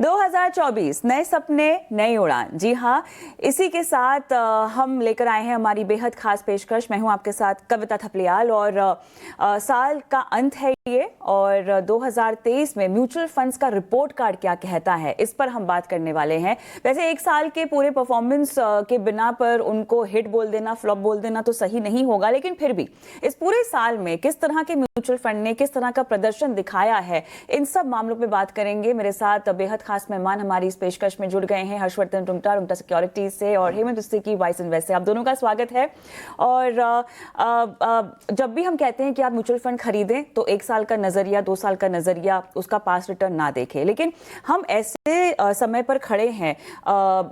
2024 नए सपने नई उड़ान। जी हाँ, इसी के साथ हम लेकर आए हैं हमारी बेहद खास पेशकश। मैं हूं आपके साथ कविता थपलियाल और साल का अंत है ये, और 2023 में म्यूचुअल फंड्स का रिपोर्ट कार्ड क्या कहता है, इस पर हम बात करने वाले हैं। वैसे एक साल के पूरे परफॉर्मेंस के बिना पर उनको हिट बोल देना, फ्लॉप बोल देना तो सही नहीं होगा, लेकिन फिर भी इस पूरे साल में किस तरह के म्यूचुअल फंड ने किस तरह का प्रदर्शन दिखाया है, इन सब मामलों पे बात करेंगे। मेरे साथ बेहद खास मेहमान हमारी इस पेशकश में जुड़ गए हैं, हर्षवर्धन रुंगटा सिक्योरिटीज से और हेमंत सिद्दीकी वाइस इन्वेस्ट से। आप दोनों का स्वागत है। और जब भी हम कहते हैं कि आप म्यूचुअल फंड खरीदें तो एक साल का नजरिया, 2 साल का नजरिया, उसका पास रिटर्न ना देखें, लेकिन हम ऐसे समय पर खड़े हैं,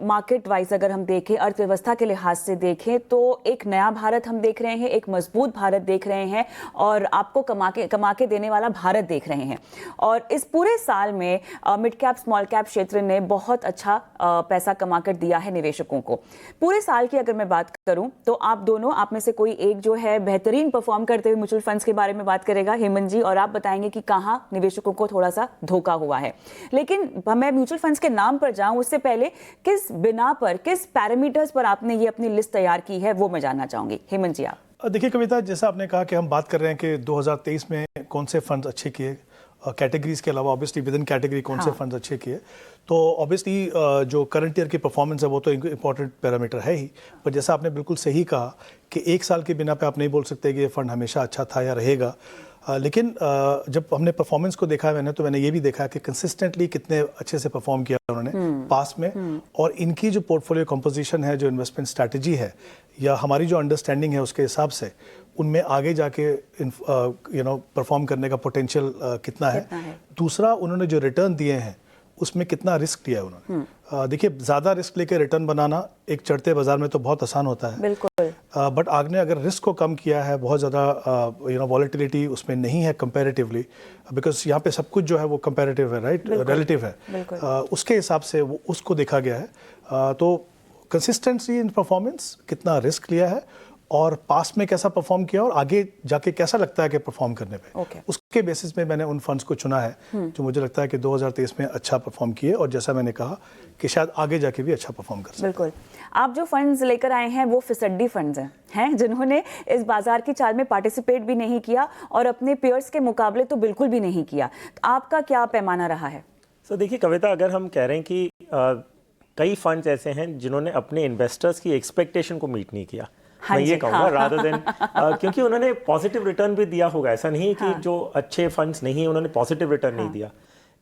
मार्केट वाइज अगर हम देखें, अर्थव्यवस्था के लिहाज से देखें तो एक नया भारत हम देख रहे हैं, एक मजबूत भारत देख रहे हैं और आपको कमा के देने वाला भारत देख रहे हैं। और इस पूरे साल में मिड कैप स्मॉल कैप क्षेत्र ने बहुत अच्छा पैसा कमा कर दिया है निवेशकों को। पूरे साल की अगर मैं बात करूं तो आप दोनों, आप में से कोई एक जो है बेहतरीन परफॉर्म करते हुए म्यूचुअल फंड्स के बारे में बात करेगा, हेमंत जी, और आप बताएंगे कि कहां निवेशकों को थोड़ा सा धोखा हुआ है। लेकिन मैं म्यूचुअल फंड्स के नाम पर जाऊं उससे पहले किस बिना पर, किस पैरामीटर्स पर आपने ये अपनी लिस्ट तैयार की है, वो मैं जानना चाहूंगी। हेमंत जी, आप देखिए कविता, जैसा आपने कहा कि हम बात कर रहे हैं कि 2023 में कौन से फंड्स अच्छे किए, कैटेगरीज के अलावा ऑब्वियसली विद इन कैटेगरी कौन से फंड्स अच्छे किए, तो ऑब्वियसली जो करंट ईयर की परफॉर्मेंस है वो तो इंपॉर्टेंट पैरामीटर है ही। पर जैसा आपने बिल्कुल सही कहा कि एक साल के बिना पे आप नहीं बोल सकते कि ये फंड हमेशा अच्छा था या रहेगा। लेकिन जब हमने परफॉर्मेंस को देखा है मैंने ये भी देखा कि कंसिस्टेंटली कितने अच्छे से परफॉर्म किया उन्होंने पास में, और इनकी जो पोर्टफोलियो कंपोजिशन है, जो इन्वेस्टमेंट स्ट्रैटेजी है या हमारी जो अंडरस्टैंडिंग है उसके हिसाब से उनमें आगे जाके परफॉर्म करने का पोटेंशियल कितना है। दूसरा, उन्होंने जो रिटर्न दिए हैं उसमें कितना रिस्क लिया है उन्होंने। देखिए, ज़्यादा रिस्क लेके रिटर्न बनाना एक चढ़ते बाजार में तो बहुत आसान होता है, बिल्कुल, बट आपने अगर रिस्क को कम किया है, बहुत ज़्यादा वॉलेटिलिटी उसमें नहीं है कंपैरेटिवली, बिकॉज यहाँ पे सब कुछ जो है वो कंपैरेटिव है, राइट, रिलेटिव है, उसके हिसाब से वो उसको देखा गया है। तो कंसिस्टेंसी इन परफॉर्मेंस, कितना रिस्क लिया है और पास में कैसा परफॉर्म किया और आगे जाके कैसा लगता है कि परफॉर्म करने पे, उसके बेसिस में मैंने उन फंड्स को चुना है जो मुझे लगता है कि 2023 में अच्छा परफॉर्म किए और जैसा मैंने कहा कि शायद आगे जाके भी अच्छा परफॉर्म कर सके। बिल्कुल। आप जो फंड्स लेकर आए हैं वो फिसड्डी फंड्स हैं जिन्होंने इस बाजार की चाल में पार्टिसिपेट भी नहीं किया और अपने पेयर्स के मुकाबले तो बिल्कुल भी नहीं किया। तो आपका क्या पैमाना रहा है? तो देखिए कविता, अगर हम कह रहे हैं कि कई फंड्स ऐसे हैं जिन्होंने अपने इन्वेस्टर्स की एक्सपेक्टेशन को मीट नहीं किया, मैं ये कहूँगा, रादर देन क्योंकि उन्होंने पॉजिटिव रिटर्न भी दिया होगा, ऐसा नहीं कि जो अच्छे फंड्स नहीं है उन्होंने पॉजिटिव रिटर्न नहीं दिया।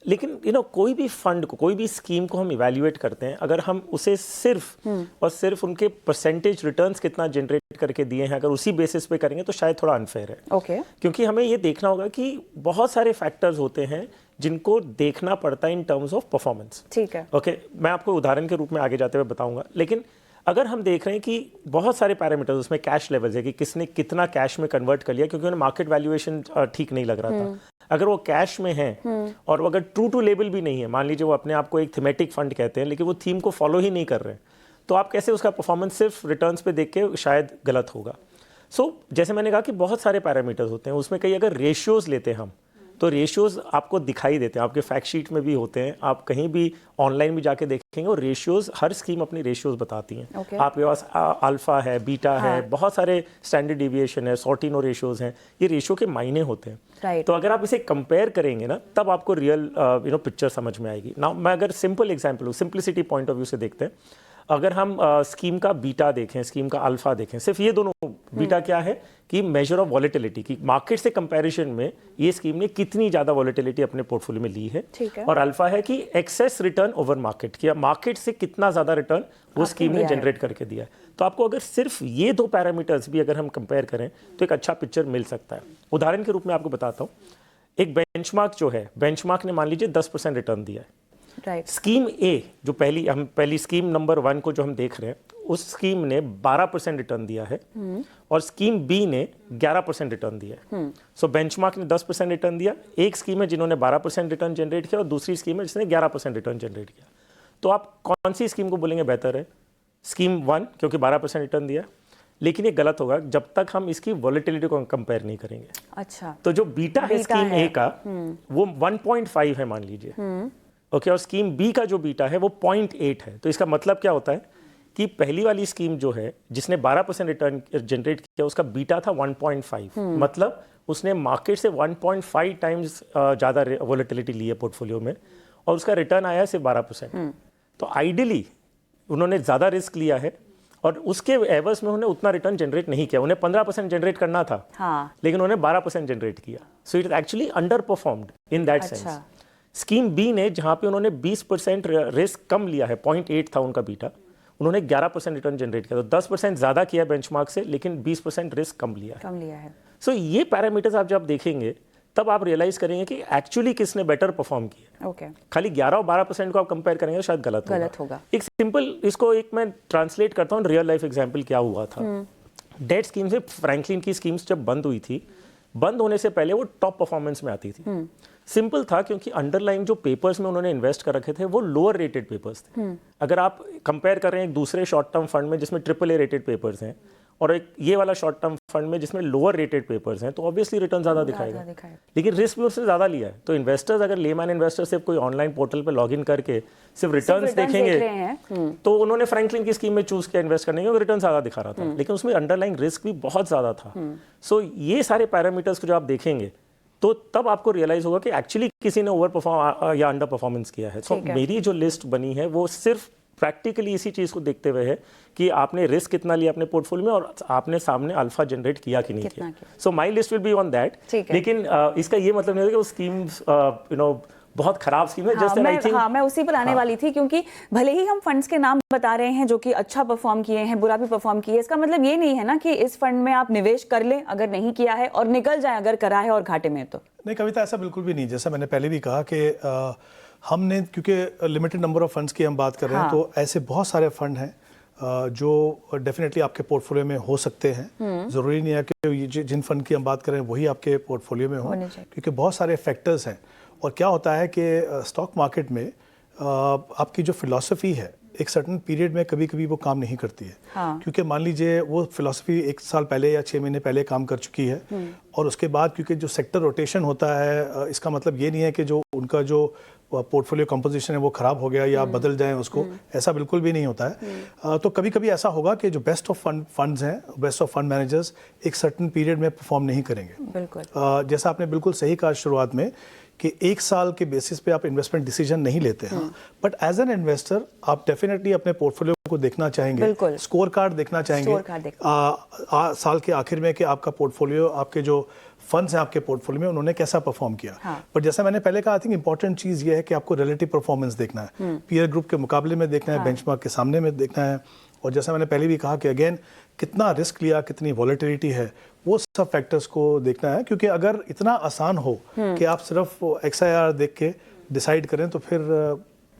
लेकिन कोई भी फंड को, कोई भी स्कीम को हम इवैल्यूएट करते हैं, अगर हम उसे सिर्फ और सिर्फ उनके परसेंटेज रिटर्न्स कितना जनरेट करके दिए हैं अगर उसी बेसिस पे करेंगे तो शायद थोड़ा अनफेयर है। क्योंकि हमें ये देखना होगा कि बहुत सारे फैक्टर्स होते हैं जिनको देखना पड़ता है इन टर्म्स ऑफ परफॉर्मेंस। ठीक है, मैं आपको उदाहरण के रूप में आगे जाते हुए बताऊंगा। लेकिन अगर हम देख रहे हैं कि बहुत सारे पैरामीटर्स, उसमें कैश लेवल्स है कि किसने कितना कैश में कन्वर्ट कर लिया, क्योंकि उन्हें मार्केट वैल्यूएशन ठीक नहीं लग रहा था। अगर वो कैश में है और वो अगर ट्रू टू लेबल भी नहीं है, मान लीजिए वो अपने आप को एक थीमेटिक फंड कहते हैं लेकिन वो थीम को फॉलो ही नहीं कर रहे हैं, तो आप कैसे उसका परफॉर्मेंस सिर्फ रिटर्न्स पे देख के शायद गलत होगा। जैसे मैंने कहा कि बहुत सारे पैरामीटर्स होते हैं, उसमें कई अगर रेशियोज लेते हैं हम तो रेशियोज आपको दिखाई देते हैं, आपके फैक्ट शीट में भी होते हैं, आप कहीं भी ऑनलाइन भी जाके देखेंगे और रेशियोज, हर स्कीम अपनी रेशियोज बताती हैं। आपके पास अल्फा है, बीटा है, बहुत सारे स्टैंडर्ड डिविएशन है, सॉर्टिनो रेशियोज हैं, ये रेशियो के मायने होते हैं। तो अगर आप इसे कंपेयर करेंगे ना, तब आपको रियल पिक्चर समझ में आएगी ना। मैं अगर simple example, simplicity point of view से देखते हैं, अगर हम स्कीम का बीटा देखें, स्कीम का अल्फा देखें, सिर्फ ये दोनों, बीटा क्या है कि मेजर ऑफ वॉलेटिलिटी की मार्केट से कंपैरिजन में ये स्कीम ने कितनी ज्यादा वॉलेटिलिटी अपने पोर्टफोलियो में ली है, और अल्फा है कि एक्सेस रिटर्न ओवर मार्केट, कि मार्केट से कितना ज्यादा रिटर्न वो स्कीम ने जनरेट करके दिया है। तो आपको अगर सिर्फ ये 2 पैरामीटर्स भी अगर हम कंपेयर करें तो एक अच्छा पिक्चर मिल सकता है। उदाहरण के रूप में आपको बताता हूँ, एक बेंचमार्क जो है, बेंचमार्क ने मान लीजिए 10% रिटर्न दिया है। स्कीम ए, जो पहली स्कीम नंबर 1 को जो हम देख रहे हैं, उस स्कीम ने 12% रिटर्न दिया है और स्कीम बी ने 11% रिटर्न दिया है। सो बेंचमार्क ने 10% रिटर्न दिया, एक स्कीम है जिन्होंने 12% रिटर्न जनरेट किया और दूसरी स्कीम है जिसने 11% रिटर्न जनरेट किया। तो आप कौन सी स्कीम को बोलेंगे बेहतर है? स्कीम 1, क्योंकि 12% रिटर्न दिया। लेकिन ये गलत होगा जब तक हम इसकी वॉलेटिलिटी को कंपेयर नहीं करेंगे। अच्छा, तो जो बीटा है स्कीम ए का, वो 1.5 है मान लीजिए, ओके, और स्कीम बी का जो बीटा है वो 0.8 है। तो इसका मतलब क्या होता है कि पहली वाली स्कीम जो है जिसने 12% रिटर्न जनरेट किया उसका बीटा था 1.5, मतलब उसने मार्केट से 1.5 टाइम्स ज़्यादा वोलेटिलिटी ली है पोर्टफोलियो में और उसका रिटर्न आया है सिर्फ 12%। तो आइडियली उन्होंने ज़्यादा रिस्क लिया है और उसके एवर्स में उन्होंने उतना रिटर्न जनरेट नहीं किया। उन्हें 15% जनरेट करना था, लेकिन उन्होंने 12% जनरेट किया। So it is actually underperformed in that sense. Scheme B ने जहाँ पे उन्होंने 20% रिस्क कम लिया है, 0.8 था उनका बीटा, उन्होंने 11% रिटर्न जनरेट किया। तो 10% ज़्यादा किया बेंचमार्क से, लेकिन 20% रिस्क कम लिया है। सो ये पैरामीटर्स आप जब देखेंगे तब आप रियलाइज करेंगे कि एक्चुअली किसने बेटर परफॉर्म किया। खाली 11 और 12% को आप कंपेयर करेंगे तो शायद गलत होगा। एक सिंपल इसको एक मैं ट्रांसलेट करता हूँ, रियल लाइफ एग्जांपल क्या हुआ था। डेट स्कीम से फ्रैंकलिन की स्कीम्स जब बंद हुई थी, बंद होने से पहले वो टॉप परफॉर्मेंस में आती थी। सिंपल था क्योंकि अंडरलाइन जो पेपर्स में उन्होंने इन्वेस्ट कर रखे थे वो लोअर रेटेड पेपर्स थे। अगर आप कंपेयर कर रहे हैं एक दूसरे शॉर्ट टर्म फंड में जिसमें AAA रेटेड पेपर्स हैं और एक ये वाला शॉर्ट टर्म फंड में जिसमें लोअर रेटेड पेपर्स हैं, तो ऑब्वियसली रिटर्न ज़्यादा दिखाएगा, लेकिन रिस्क भी उससे ज़्यादा लिया है। तो इन्वेस्टर्स अगर लेमैन इन्वेस्टर सिर्फ कोई ऑनलाइन पोर्टल पर लॉगिन करके सिर्फ रिटर्न्स देखेंगे तो उन्होंने फ्रैंकलिन की स्कीम में चूज किया इन्वेस्ट करने के, रिटर्न ज़्यादा दिखा रहा था, लेकिन उसमें अंडरलाइन रिस्क भी बहुत ज़्यादा था। सो ये सारे पैरामीटर्स को जो आप देखेंगे तो तब आपको रियलाइज होगा कि एक्चुअली किसी ने ओवर परफॉर्म या अंडर परफॉर्मेंस किया है। सो मेरी जो लिस्ट बनी है वो सिर्फ प्रैक्टिकली इसी चीज़ को देखते हुए है कि आपने रिस्क कितना लिया अपने पोर्टफोलियो में और आपने सामने अल्फा जनरेट किया कि नहीं किया। So my list will be on that. लेकिन इसका ये मतलब नहीं है कि वो स्कीम्स बहुत खराब स्कीम है। जस्ट आई थिंक मैं उसी पर आने वाली थी, क्योंकि भले ही हम फंड्स के नाम बता रहे हैं जो कि अच्छा परफॉर्म किए हैं, बुरा भी परफॉर्म किए, इसका मतलब ये नहीं है ना कि इस फंड में आप निवेश कर लें अगर नहीं किया है और निकल जाए अगर करा है और घाटे में। तो नहीं कविता, ऐसा बिल्कुल भी नहीं। जैसा मैंने पहले भी कहा कि हमने क्योंकि लिमिटेड नंबर ऑफ फंड्स की हम बात कर रहे हैं, तो ऐसे बहुत सारे फंड हैं जो डेफिनेटली आपके पोर्टफोलियो में हो सकते हैं। ज़रूरी नहीं है कि जिन फंड की हम बात कर रहे हैं वही आपके पोर्टफोलियो में हो, क्योंकि बहुत सारे फैक्टर्स हैं। और क्या होता है कि स्टॉक मार्केट में आपकी जो फिलॉसफी है एक सर्टन पीरियड में कभी कभी वो काम नहीं करती है। क्योंकि मान लीजिए वो फिलॉसफी 1 साल पहले या 6 महीने पहले काम कर चुकी है और उसके बाद क्योंकि जो सेक्टर रोटेशन होता है, इसका मतलब ये नहीं है कि जो उनका जो पोर्टफोलियो कंपोजिशन है वो खराब हो गया या आप बदल जाएं उसको, ऐसा बिल्कुल भी नहीं होता है। तो कभी कभी ऐसा होगा कि जो बेस्ट ऑफ फंड्स हैं, बेस्ट ऑफ फंड मैनेजर्स एक सर्टन पीरियड में परफॉर्म नहीं करेंगे। जैसा आपने बिल्कुल सही कहा शुरुआत में कि 1 साल के बेसिस पे आप इन्वेस्टमेंट डिसीजन नहीं लेते हैं, बट एज एन इन्वेस्टर आप डेफिनेटली अपने पोर्टफोलियो को देखना चाहेंगे, स्कोर कार्ड देखना चाहेंगे साल के आखिर में कि आपका पोर्टफोलियो, आपके जो फंड्स हैं आपके पोर्टफोलियो में उन्होंने कैसा परफॉर्म किया। पर जैसा मैंने पहले कहा, आई थिंक इंपॉर्टेंट चीज़ ये है कि आपको रिलेटिव परफॉर्मेंस देखना है, पीयर ग्रुप के मुकाबले में देखना है, बेंचमार्क के सामने में देखना है। और जैसा मैंने पहले भी कहा कि अगेन कितना रिस्क लिया, कितनी वॉलेटिलिटी है, वो सब फैक्टर्स को देखना है। क्योंकि अगर इतना आसान हो कि आप सिर्फ XIR देख के डिसाइड करें तो फिर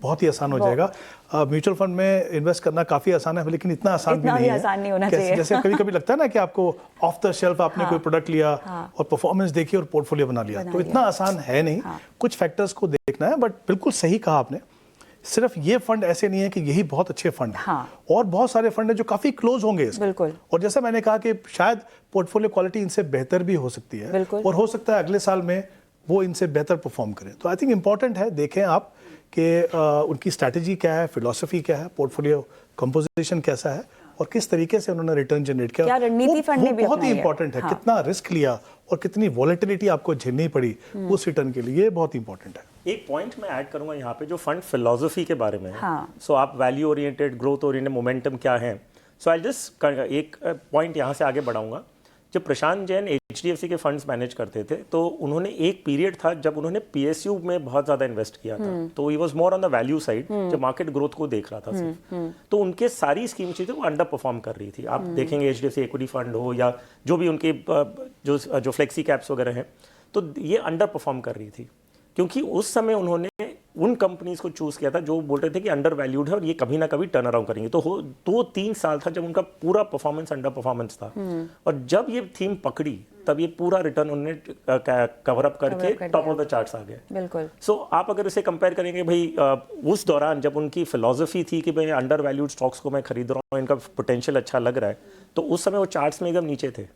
बहुत ही आसान हो जाएगा। म्यूचुअल फंड में इन्वेस्ट करना काफ़ी आसान है, लेकिन इतना आसान भी नहीं है। जैसे कभी कभी लगता है ना कि आपको ऑफ द शेल्फ आपने कोई प्रोडक्ट लिया और परफॉर्मेंस देखी और पोर्टफोलियो बना लिया, तो इतना आसान है नहीं। कुछ फैक्टर्स को देखना है। बट बिल्कुल सही कहा आपने, सिर्फ ये फंड ऐसे नहीं है कि यही बहुत अच्छे फंड हैं, और बहुत सारे फंड हैं जो काफी क्लोज होंगे इसके। और जैसा मैंने कहा कि शायद पोर्टफोलियो क्वालिटी इनसे बेहतर भी हो सकती है, और हो सकता है अगले साल में वो इनसे बेहतर परफॉर्म करें। तो आई थिंक इंपॉर्टेंट है देखें आप कि उनकी स्ट्रैटेजी क्या है, फिलॉसफी क्या है, पोर्टफोलियो कंपोजिशन कैसा है और किस तरीके से उन्होंने रिटर्न जनरेट किया। वो बहुत ही इंपॉर्टेंट है। कितना रिस्क लिया और कितनी वॉलेटिलिटी आपको झेलनी पड़ी उस रिटर्न के लिए, ये बहुत इंपॉर्टेंट है। एक पॉइंट मैं ऐड करूंगा यहाँ पे जो फंड फिलॉसफी के बारे में है। सो आप value oriented, growth oriented, momentum क्या है। सो आई जस्ट एक पॉइंट यहाँ से आगे बढ़ाऊंगा। जब प्रशांत जैन HDFC के फंड्स मैनेज करते थे तो उन्होंने एक पीरियड था जब उन्होंने PSU में बहुत ज़्यादा इन्वेस्ट किया था, तो he was more on the value side, जब मार्केट ग्रोथ को देख रहा था सिर्फ। तो उनके सारी स्कीम चीज़ें वो अंडर परफॉर्म कर रही थी। आप देखेंगे HDFC इक्विटी फंड हो या जो भी उनके जो फ्लेक्सी कैप्स वगैरह हैं, तो ये अंडर परफॉर्म कर रही थी, क्योंकि उस समय उन्होंने उन कंपनीज को चूज किया था जो बोल रहे थे कि अंडर वैल्यूड है और ये कभी ना कभी टर्न अराउंड करेंगे। तो 2-3 साल था जब उनका पूरा परफॉर्मेंस अंडर परफॉर्मेंस था, और जब ये थीम पकड़ी तब ये पूरा रिटर्न उन्होंने कवर अप करके टॉप ऑफ द चार्ट्स आ गए। बिल्कुल। सो आप अगर इसे कंपेयर करेंगे भाई उस दौरान जब उनकी फिलॉसफी थी कि भाई अंडर वैल्यूड स्टॉक्स को मैं खरीद रहा हूँ, इनका पोटेंशियल अच्छा लग रहा है, तो उस समय वो चार्ट्स में एकदम नीचे थे।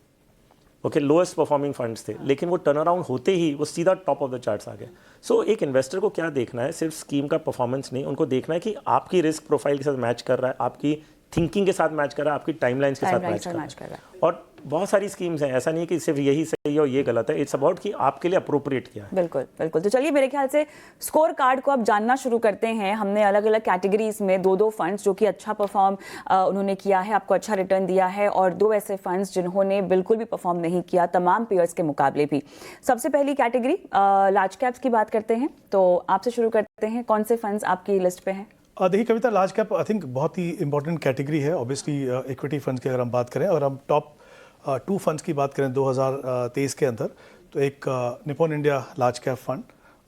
ओके, लोएस्ट परफॉर्मिंग फंड्स थे, लेकिन वो टर्न अराउंड होते ही वो सीधा टॉप ऑफ द चार्ट्स आ गए। सो एक इन्वेस्टर को क्या देखना है, सिर्फ स्कीम का परफॉर्मेंस नहीं, उनको देखना है कि आपकी रिस्क प्रोफाइल के साथ मैच कर रहा है, आपकी थिंकिंग के साथ मैच कर रहा है, आपकी टाइमलाइंस के साथ मैच कर रहा है। और बहुत सारी स्कीम्स हैं, ऐसा नहीं है कि सिर्फ यही सही है और ये गलत है, इट्स अबाउट कि आपके लिए अप्रोप्रिएट क्या है। बिल्कुल बिल्कुल। तो चलिए मेरे ख्याल से स्कोर कार्ड को अब जानना शुरू करते हैं। हमने अलग अलग कैटेगरीज में दो फंड्स जो कि अच्छा परफॉर्म उन्होंने किया है, आपको अच्छा रिटर्न दिया है, और दो ऐसे फंड्स जिन्होंने बिल्कुल भी परफॉर्म नहीं किया तमाम पेयर्स के मुकाबले भी। सबसे पहली कैटेगरी लार्ज कैप्स की बात करते हैं, तो आपसे शुरू करते हैं, कौन से फंड्स आपकी लिस्ट पे हैं? देखिए कविता, लार्ज कैप आई थिंक बहुत ही इंपॉर्टेंट कैटेगरी है। ऑब्वियसली इक्विटी फंड्स की अगर हम बात करें और हम टॉप 2 फंड्स की बात करें 2023 के अंदर, तो एक Nippon India large cap fund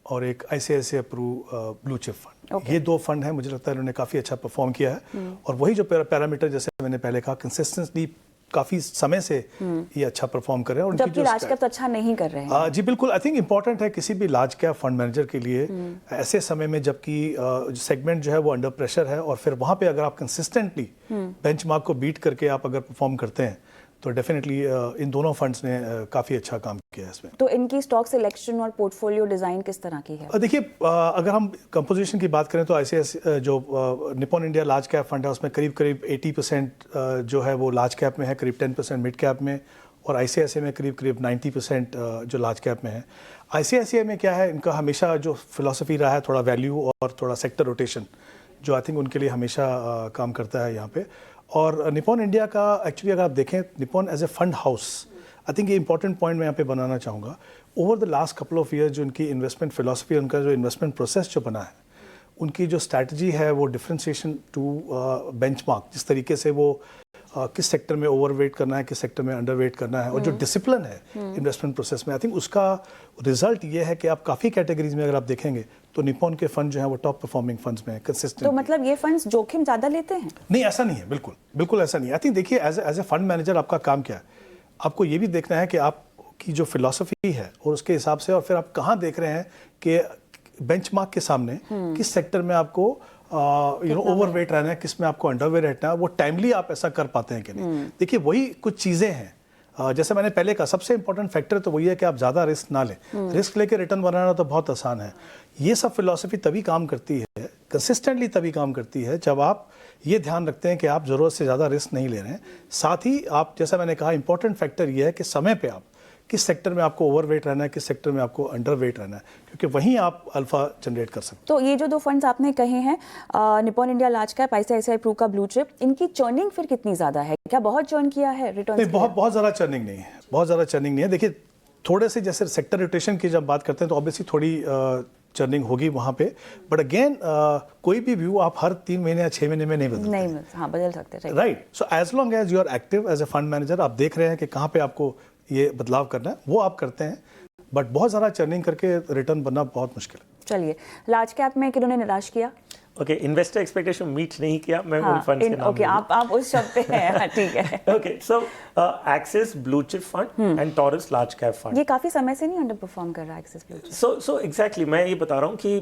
और एक ICICI Pru blue chip fund. ये 2 फंड हैं, मुझे लगता है इन्होंने काफ़ी अच्छा परफॉर्म किया है। और वही जो पैरामीटर जैसे मैंने पहले कहा, कंसिस्टेंटली काफ़ी समय से ये अच्छा परफॉर्म कर रहे हैं। और जबकि लार्ज कैप तो अच्छा नहीं कर रहे हैं। जी बिल्कुल, आई थिंक इंपॉर्टेंट है किसी भी लार्ज कैप फंड मैनेजर के लिए ऐसे समय में जबकि सेगमेंट जो है वो अंडर प्रेशर है, और फिर वहाँ पे अगर आप कंसिस्टेंटली बेंचमार्क को बीट करके आप अगर परफॉर्म करते हैं तो डेफिनेटली इन दोनों फंड्स ने काफ़ी अच्छा काम किया है इसमें। तो इनकी स्टॉक सिलेक्शन और पोर्टफोलियो डिज़ाइन किस तरह की है? देखिए अगर हम कंपोजिशन की बात करें तो ICICI जो Nippon India large cap fund है उसमें करीब करीब 80% जो है वो लार्ज कैप में है, करीब 10% मिड कैप में, और ICICI में करीब करीब 90% जो लार्ज कैप में है। ICICI में क्या है, इनका हमेशा जो फिलॉसफी रहा है थोड़ा वैल्यू और थोड़ा सेक्टर रोटेशन, जो आई थिंक उनके लिए हमेशा काम करता है यहाँ पे। और निपॉन इंडिया का एक्चुअली अगर आप देखें, Nippon as a fund house, I think ये इंपॉर्टेंट पॉइंट मैं यहाँ पे बनाना चाहूँगा। Over the last couple of years जो उनकी इन्वेस्टमेंट फिलॉसफी, उनका जो इन्वेस्टमेंट प्रोसेस जो बना है, उनकी जो स्ट्रैटेजी है वो डिफरेंशिएशन टू बेंचमार्क, जिस तरीके से वो किस सेक्टर में ओवरवेट करना है, किस सेक्टर में अंडरवेट करना है, और जो डिसिप्लिन है इन्वेस्टमेंट प्रोसेस में, आई थिंक उसका रिजल्ट ये है कि आप काफ़ी कैटेगरीज में अगर आप देखेंगे तो निपॉन के फंड जो है वो टॉप परफॉर्मिंग फंड्स में कंसिस्टेंट। तो मतलब ये फंड्स जोखिम ज़्यादा लेते हैं? नहीं, ऐसा नहीं है, बिल्कुल बिल्कुल ऐसा नहीं है। आई थिंक देखिए एज ए फंड मैनेजर आपका काम क्या है, आपको ये भी देखना है कि आपकी जो फिलॉसफी है और उसके हिसाब से, और फिर आप कहाँ देख रहे हैं कि बेंचमार्क के सामने किस सेक्टर में आपको ओवरवेट रहना है, किस में आपको अंडरवेट रहना है, वो टाइमली आप ऐसा कर पाते हैं कि नहीं। देखिए वही कुछ चीज़ें हैं, जैसे मैंने पहले कहा, सबसे इंपॉर्टेंट फैक्टर तो वही है कि आप ज़्यादा रिस्क ना लें। रिस्क लेके रिटर्न बनाना तो बहुत आसान है। ये सब फिलॉसफी तभी काम करती है, कंसिस्टेंटली तभी काम करती है, जब आप ये ध्यान रखते हैं कि आप ज़रूरत से ज़्यादा रिस्क नहीं ले रहे हैं। साथ ही आप, जैसा मैंने कहा, इंपॉर्टेंट फैक्टर ये है कि समय पे आप किस सेक्टर में आपको ओवरवेट रहना है, किस सेक्टर में आपको अंडरवेट रहना है, क्योंकि वहीं आप अल्फा जनरेट कर सकते हैं। तो ये जो 2 फंड्स आपने कहे हैं, Nippon India large cap, ICICI Pru का ब्लू चिप, इनकी चर्निंग फिर कितनी ज़्यादा है? क्या बहुत चर्न किया है रिटर्न? नहीं, बहुत ज़्यादा चर्निंग नहीं है, बहुत ज़्यादा चर्निंग नहीं है। देखिए थोड़े से, जैसे सेक्टर रोटेशन की जब बात करते हैं तो ऑब्वियसली थोड़ी चर्निंग होगी वहाँ पे, बट अगेन कोई भी व्यू आप हर 3 महीने या 6 महीने में नहीं बदलते। हाँ, बदल सकते हैं, right. So as long as you are active as a fund manager, आप देख रहे हैं कि कहाँ पे आपको ये बदलाव करना है, वो आप करते हैं, बट बहुत ज़्यादा चर्निंग करके रिटर्न बनना बहुत मुश्किल है। चलिए, लार्ज कैप में किन्होंने निराश किया? ओके, इन्वेस्टर एक्सपेक्टेशन मीट नहीं किया, मैं उन फंड्स के नाम ओके, आप उस शब्द पे हैं। हाँ, ठीक है। Okay, so axis blue chip fund and taurus large cap fund, ये काफी समय से नहीं अंडर परफॉर्म कर रहा है axis blue chip. So exactly मैं ये बता रहा हूँ कि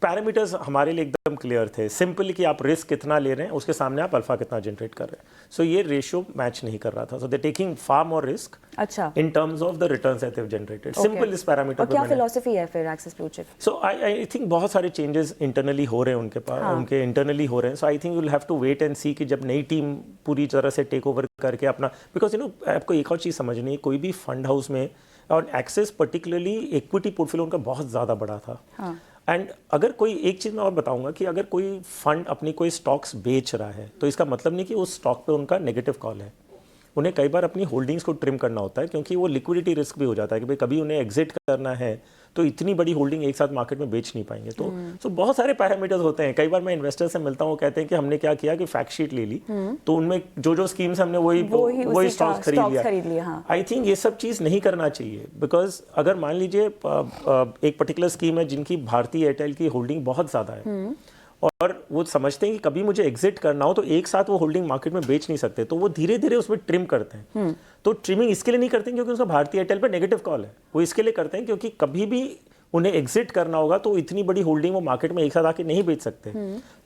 पैरामीटर्स हमारे लिए एकदम क्लियर थे, सिंपली कि आप रिस्क कितना ले रहे हैं, उसके सामने आप अल्फा कितना जनरेट कर रहे हैं। सो ये रेशियो मैच नहीं कर रहा था, सो दे टेकिंग फार मोर रिस्क अच्छा इन terms of the returns that they have generated. Simple इस पैरामीटर पर क्या फिलॉसफी है फिर axis blue chip? So I think बहुत सारे चेंजेस इंटरनली हो रहे हैं उनके पास, उनके इंटरनली हो रहे हैं। So I think you will have to wait and see कि जब नई टीम पूरी तरह से टेक ओवर करके अपना, बिकॉज यू नो आपको एक और चीज़ समझनी है, कोई भी फंड हाउस में, और एक्सिस पर्टिकुलरली इक्विटी पोर्टफोलियो उनका बहुत ज़्यादा बड़ा था। एंड अगर कोई एक चीज़ मैं और बताऊंगा कि अगर कोई फंड अपनी कोई स्टॉक्स बेच रहा है तो इसका मतलब नहीं कि उस स्टॉक पे उनका नेगेटिव कॉल है। उन्हें कई बार अपनी होल्डिंग्स को ट्रिम करना होता है, क्योंकि वो लिक्विडिटी रिस्क भी हो जाता है कि भाई कभी उन्हें एग्जिट करना है तो इतनी बड़ी होल्डिंग एक साथ मार्केट में बेच नहीं पाएंगे। तो बहुत सारे पैरामीटर्स होते हैं। कई बार मैं इन्वेस्टर से मिलता हूँ, वो कहते हैं कि हमने क्या किया कि फैक्ट शीट ले ली, तो उनमें जो स्कीम्स हमने वही स्टॉक्स खरीद लिया। आई थिंक ये सब चीज़ नहीं करना चाहिए, बिकॉज अगर मान लीजिए एक पर्टिकुलर स्कीम है जिनकी भारतीय एयरटेल की होल्डिंग बहुत ज़्यादा है, और वो समझते हैं कि कभी मुझे एग्जिट करना हो तो एक साथ वो होल्डिंग मार्केट में बेच नहीं सकते, तो वो धीरे धीरे उसमें ट्रिम करते हैं। तो ट्रिमिंग इसके लिए नहीं करते हैं क्योंकि उसका भारतीय एयरटेल पे नेगेटिव कॉल है, वो इसके लिए करते हैं क्योंकि कभी भी उन्हें एग्जिट करना होगा तो इतनी बड़ी होल्डिंग वो मार्केट में एक साथ आके नहीं बेच सकते।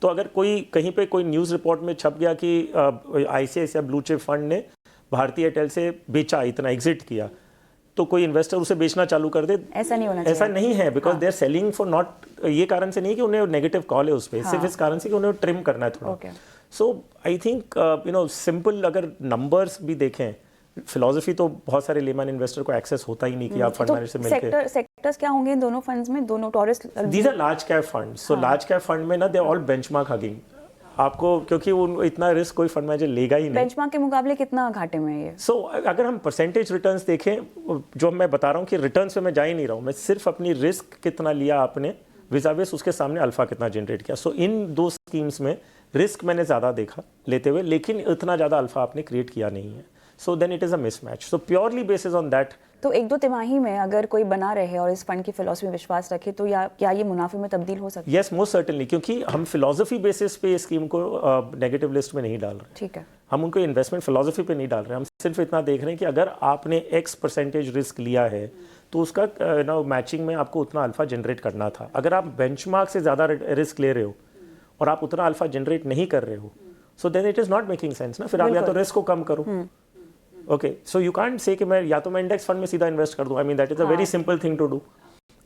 तो अगर कोई कहीं पे कोई न्यूज़ रिपोर्ट में छप गया कि ICICI ब्लू चिप फंड ने भारती एयरटेल से बेचा, इतना एग्जिट किया, तो कोई इन्वेस्टर उसे बेचना चालू कर दे, ऐसा नहीं होना चाहिए। ऐसा नहीं है, because they are selling for not, ये कारण से नहीं कि उन्हें नेगेटिव कॉल है उस पर, सिर्फ इस कारण से कि उन्हें ट्रिम करना है थोड़ा। सो आई थिंक सिंपल अगर नंबर्स भी देखें, फिलॉसफी तो बहुत सारे लेमैन इन्वेस्टर को एक्सेस होता ही नहीं कि आप फंड मैनेजर से मिलकर। सेक्टर्स क्या होंगे इन दोनों फंड्स में, दोनों टॉरस? These are large cap fund, so large cap fund में ना दे ऑल बेंचमार्क हगिंग आपको, क्योंकि उन इतना रिस्क कोई फंड मैनेजर लेगा ही नहीं। बेंचमार्क के मुकाबले कितना घाटे में है ये? सो अगर हम परसेंटेज रिटर्न्स देखें, जो मैं बता रहा हूँ कि रिटर्न्स पे मैं जा ही नहीं रहा हूँ, मैं सिर्फ अपनी रिस्क कितना लिया आपने विजाविस उसके सामने अल्फा कितना जनरेट किया। सो इन दो स्कीम्स में रिस्क मैंने ज़्यादा देखा लेते हुए, लेकिन इतना ज़्यादा अल्फा आपने क्रिएट किया नहीं है। So then it is a mismatch. So purely basis on that, तो एक दो तिमाही में अगर कोई बना रहे और इस फंड की फिलॉसफी में विश्वास रखे तो क्या ये मुनाफे में तब्दील हो सकता है? यस, मोस्ट सर्टेनली, क्योंकि हम फिलॉसफी बेसिस पे स्कीम को नेगेटिव लिस्ट में नहीं डाल रहे। ठीक है, हम उनको इन्वेस्टमेंट फिलॉसफी पे नहीं डाल रहे, हम सिर्फ इतना देख रहे हैं कि अगर आपने X% रिस्क लिया है तो उसका मैचिंग में आपको उतना अल्फा जनरेट करना था। अगर आप बेंचमार्क से ज़्यादा रिस्क ले रहे हो और आप उतना अल्फा जनरेट नहीं कर रहे हो, so then it is not making sense ना। फिर आप या तो रिस्क को कम करो, okay, so you can't say कि मैं या तो मैं इंडेक्स फंड में सीधा इन्वेस्ट कर दूं। I mean that is a very simple thing to do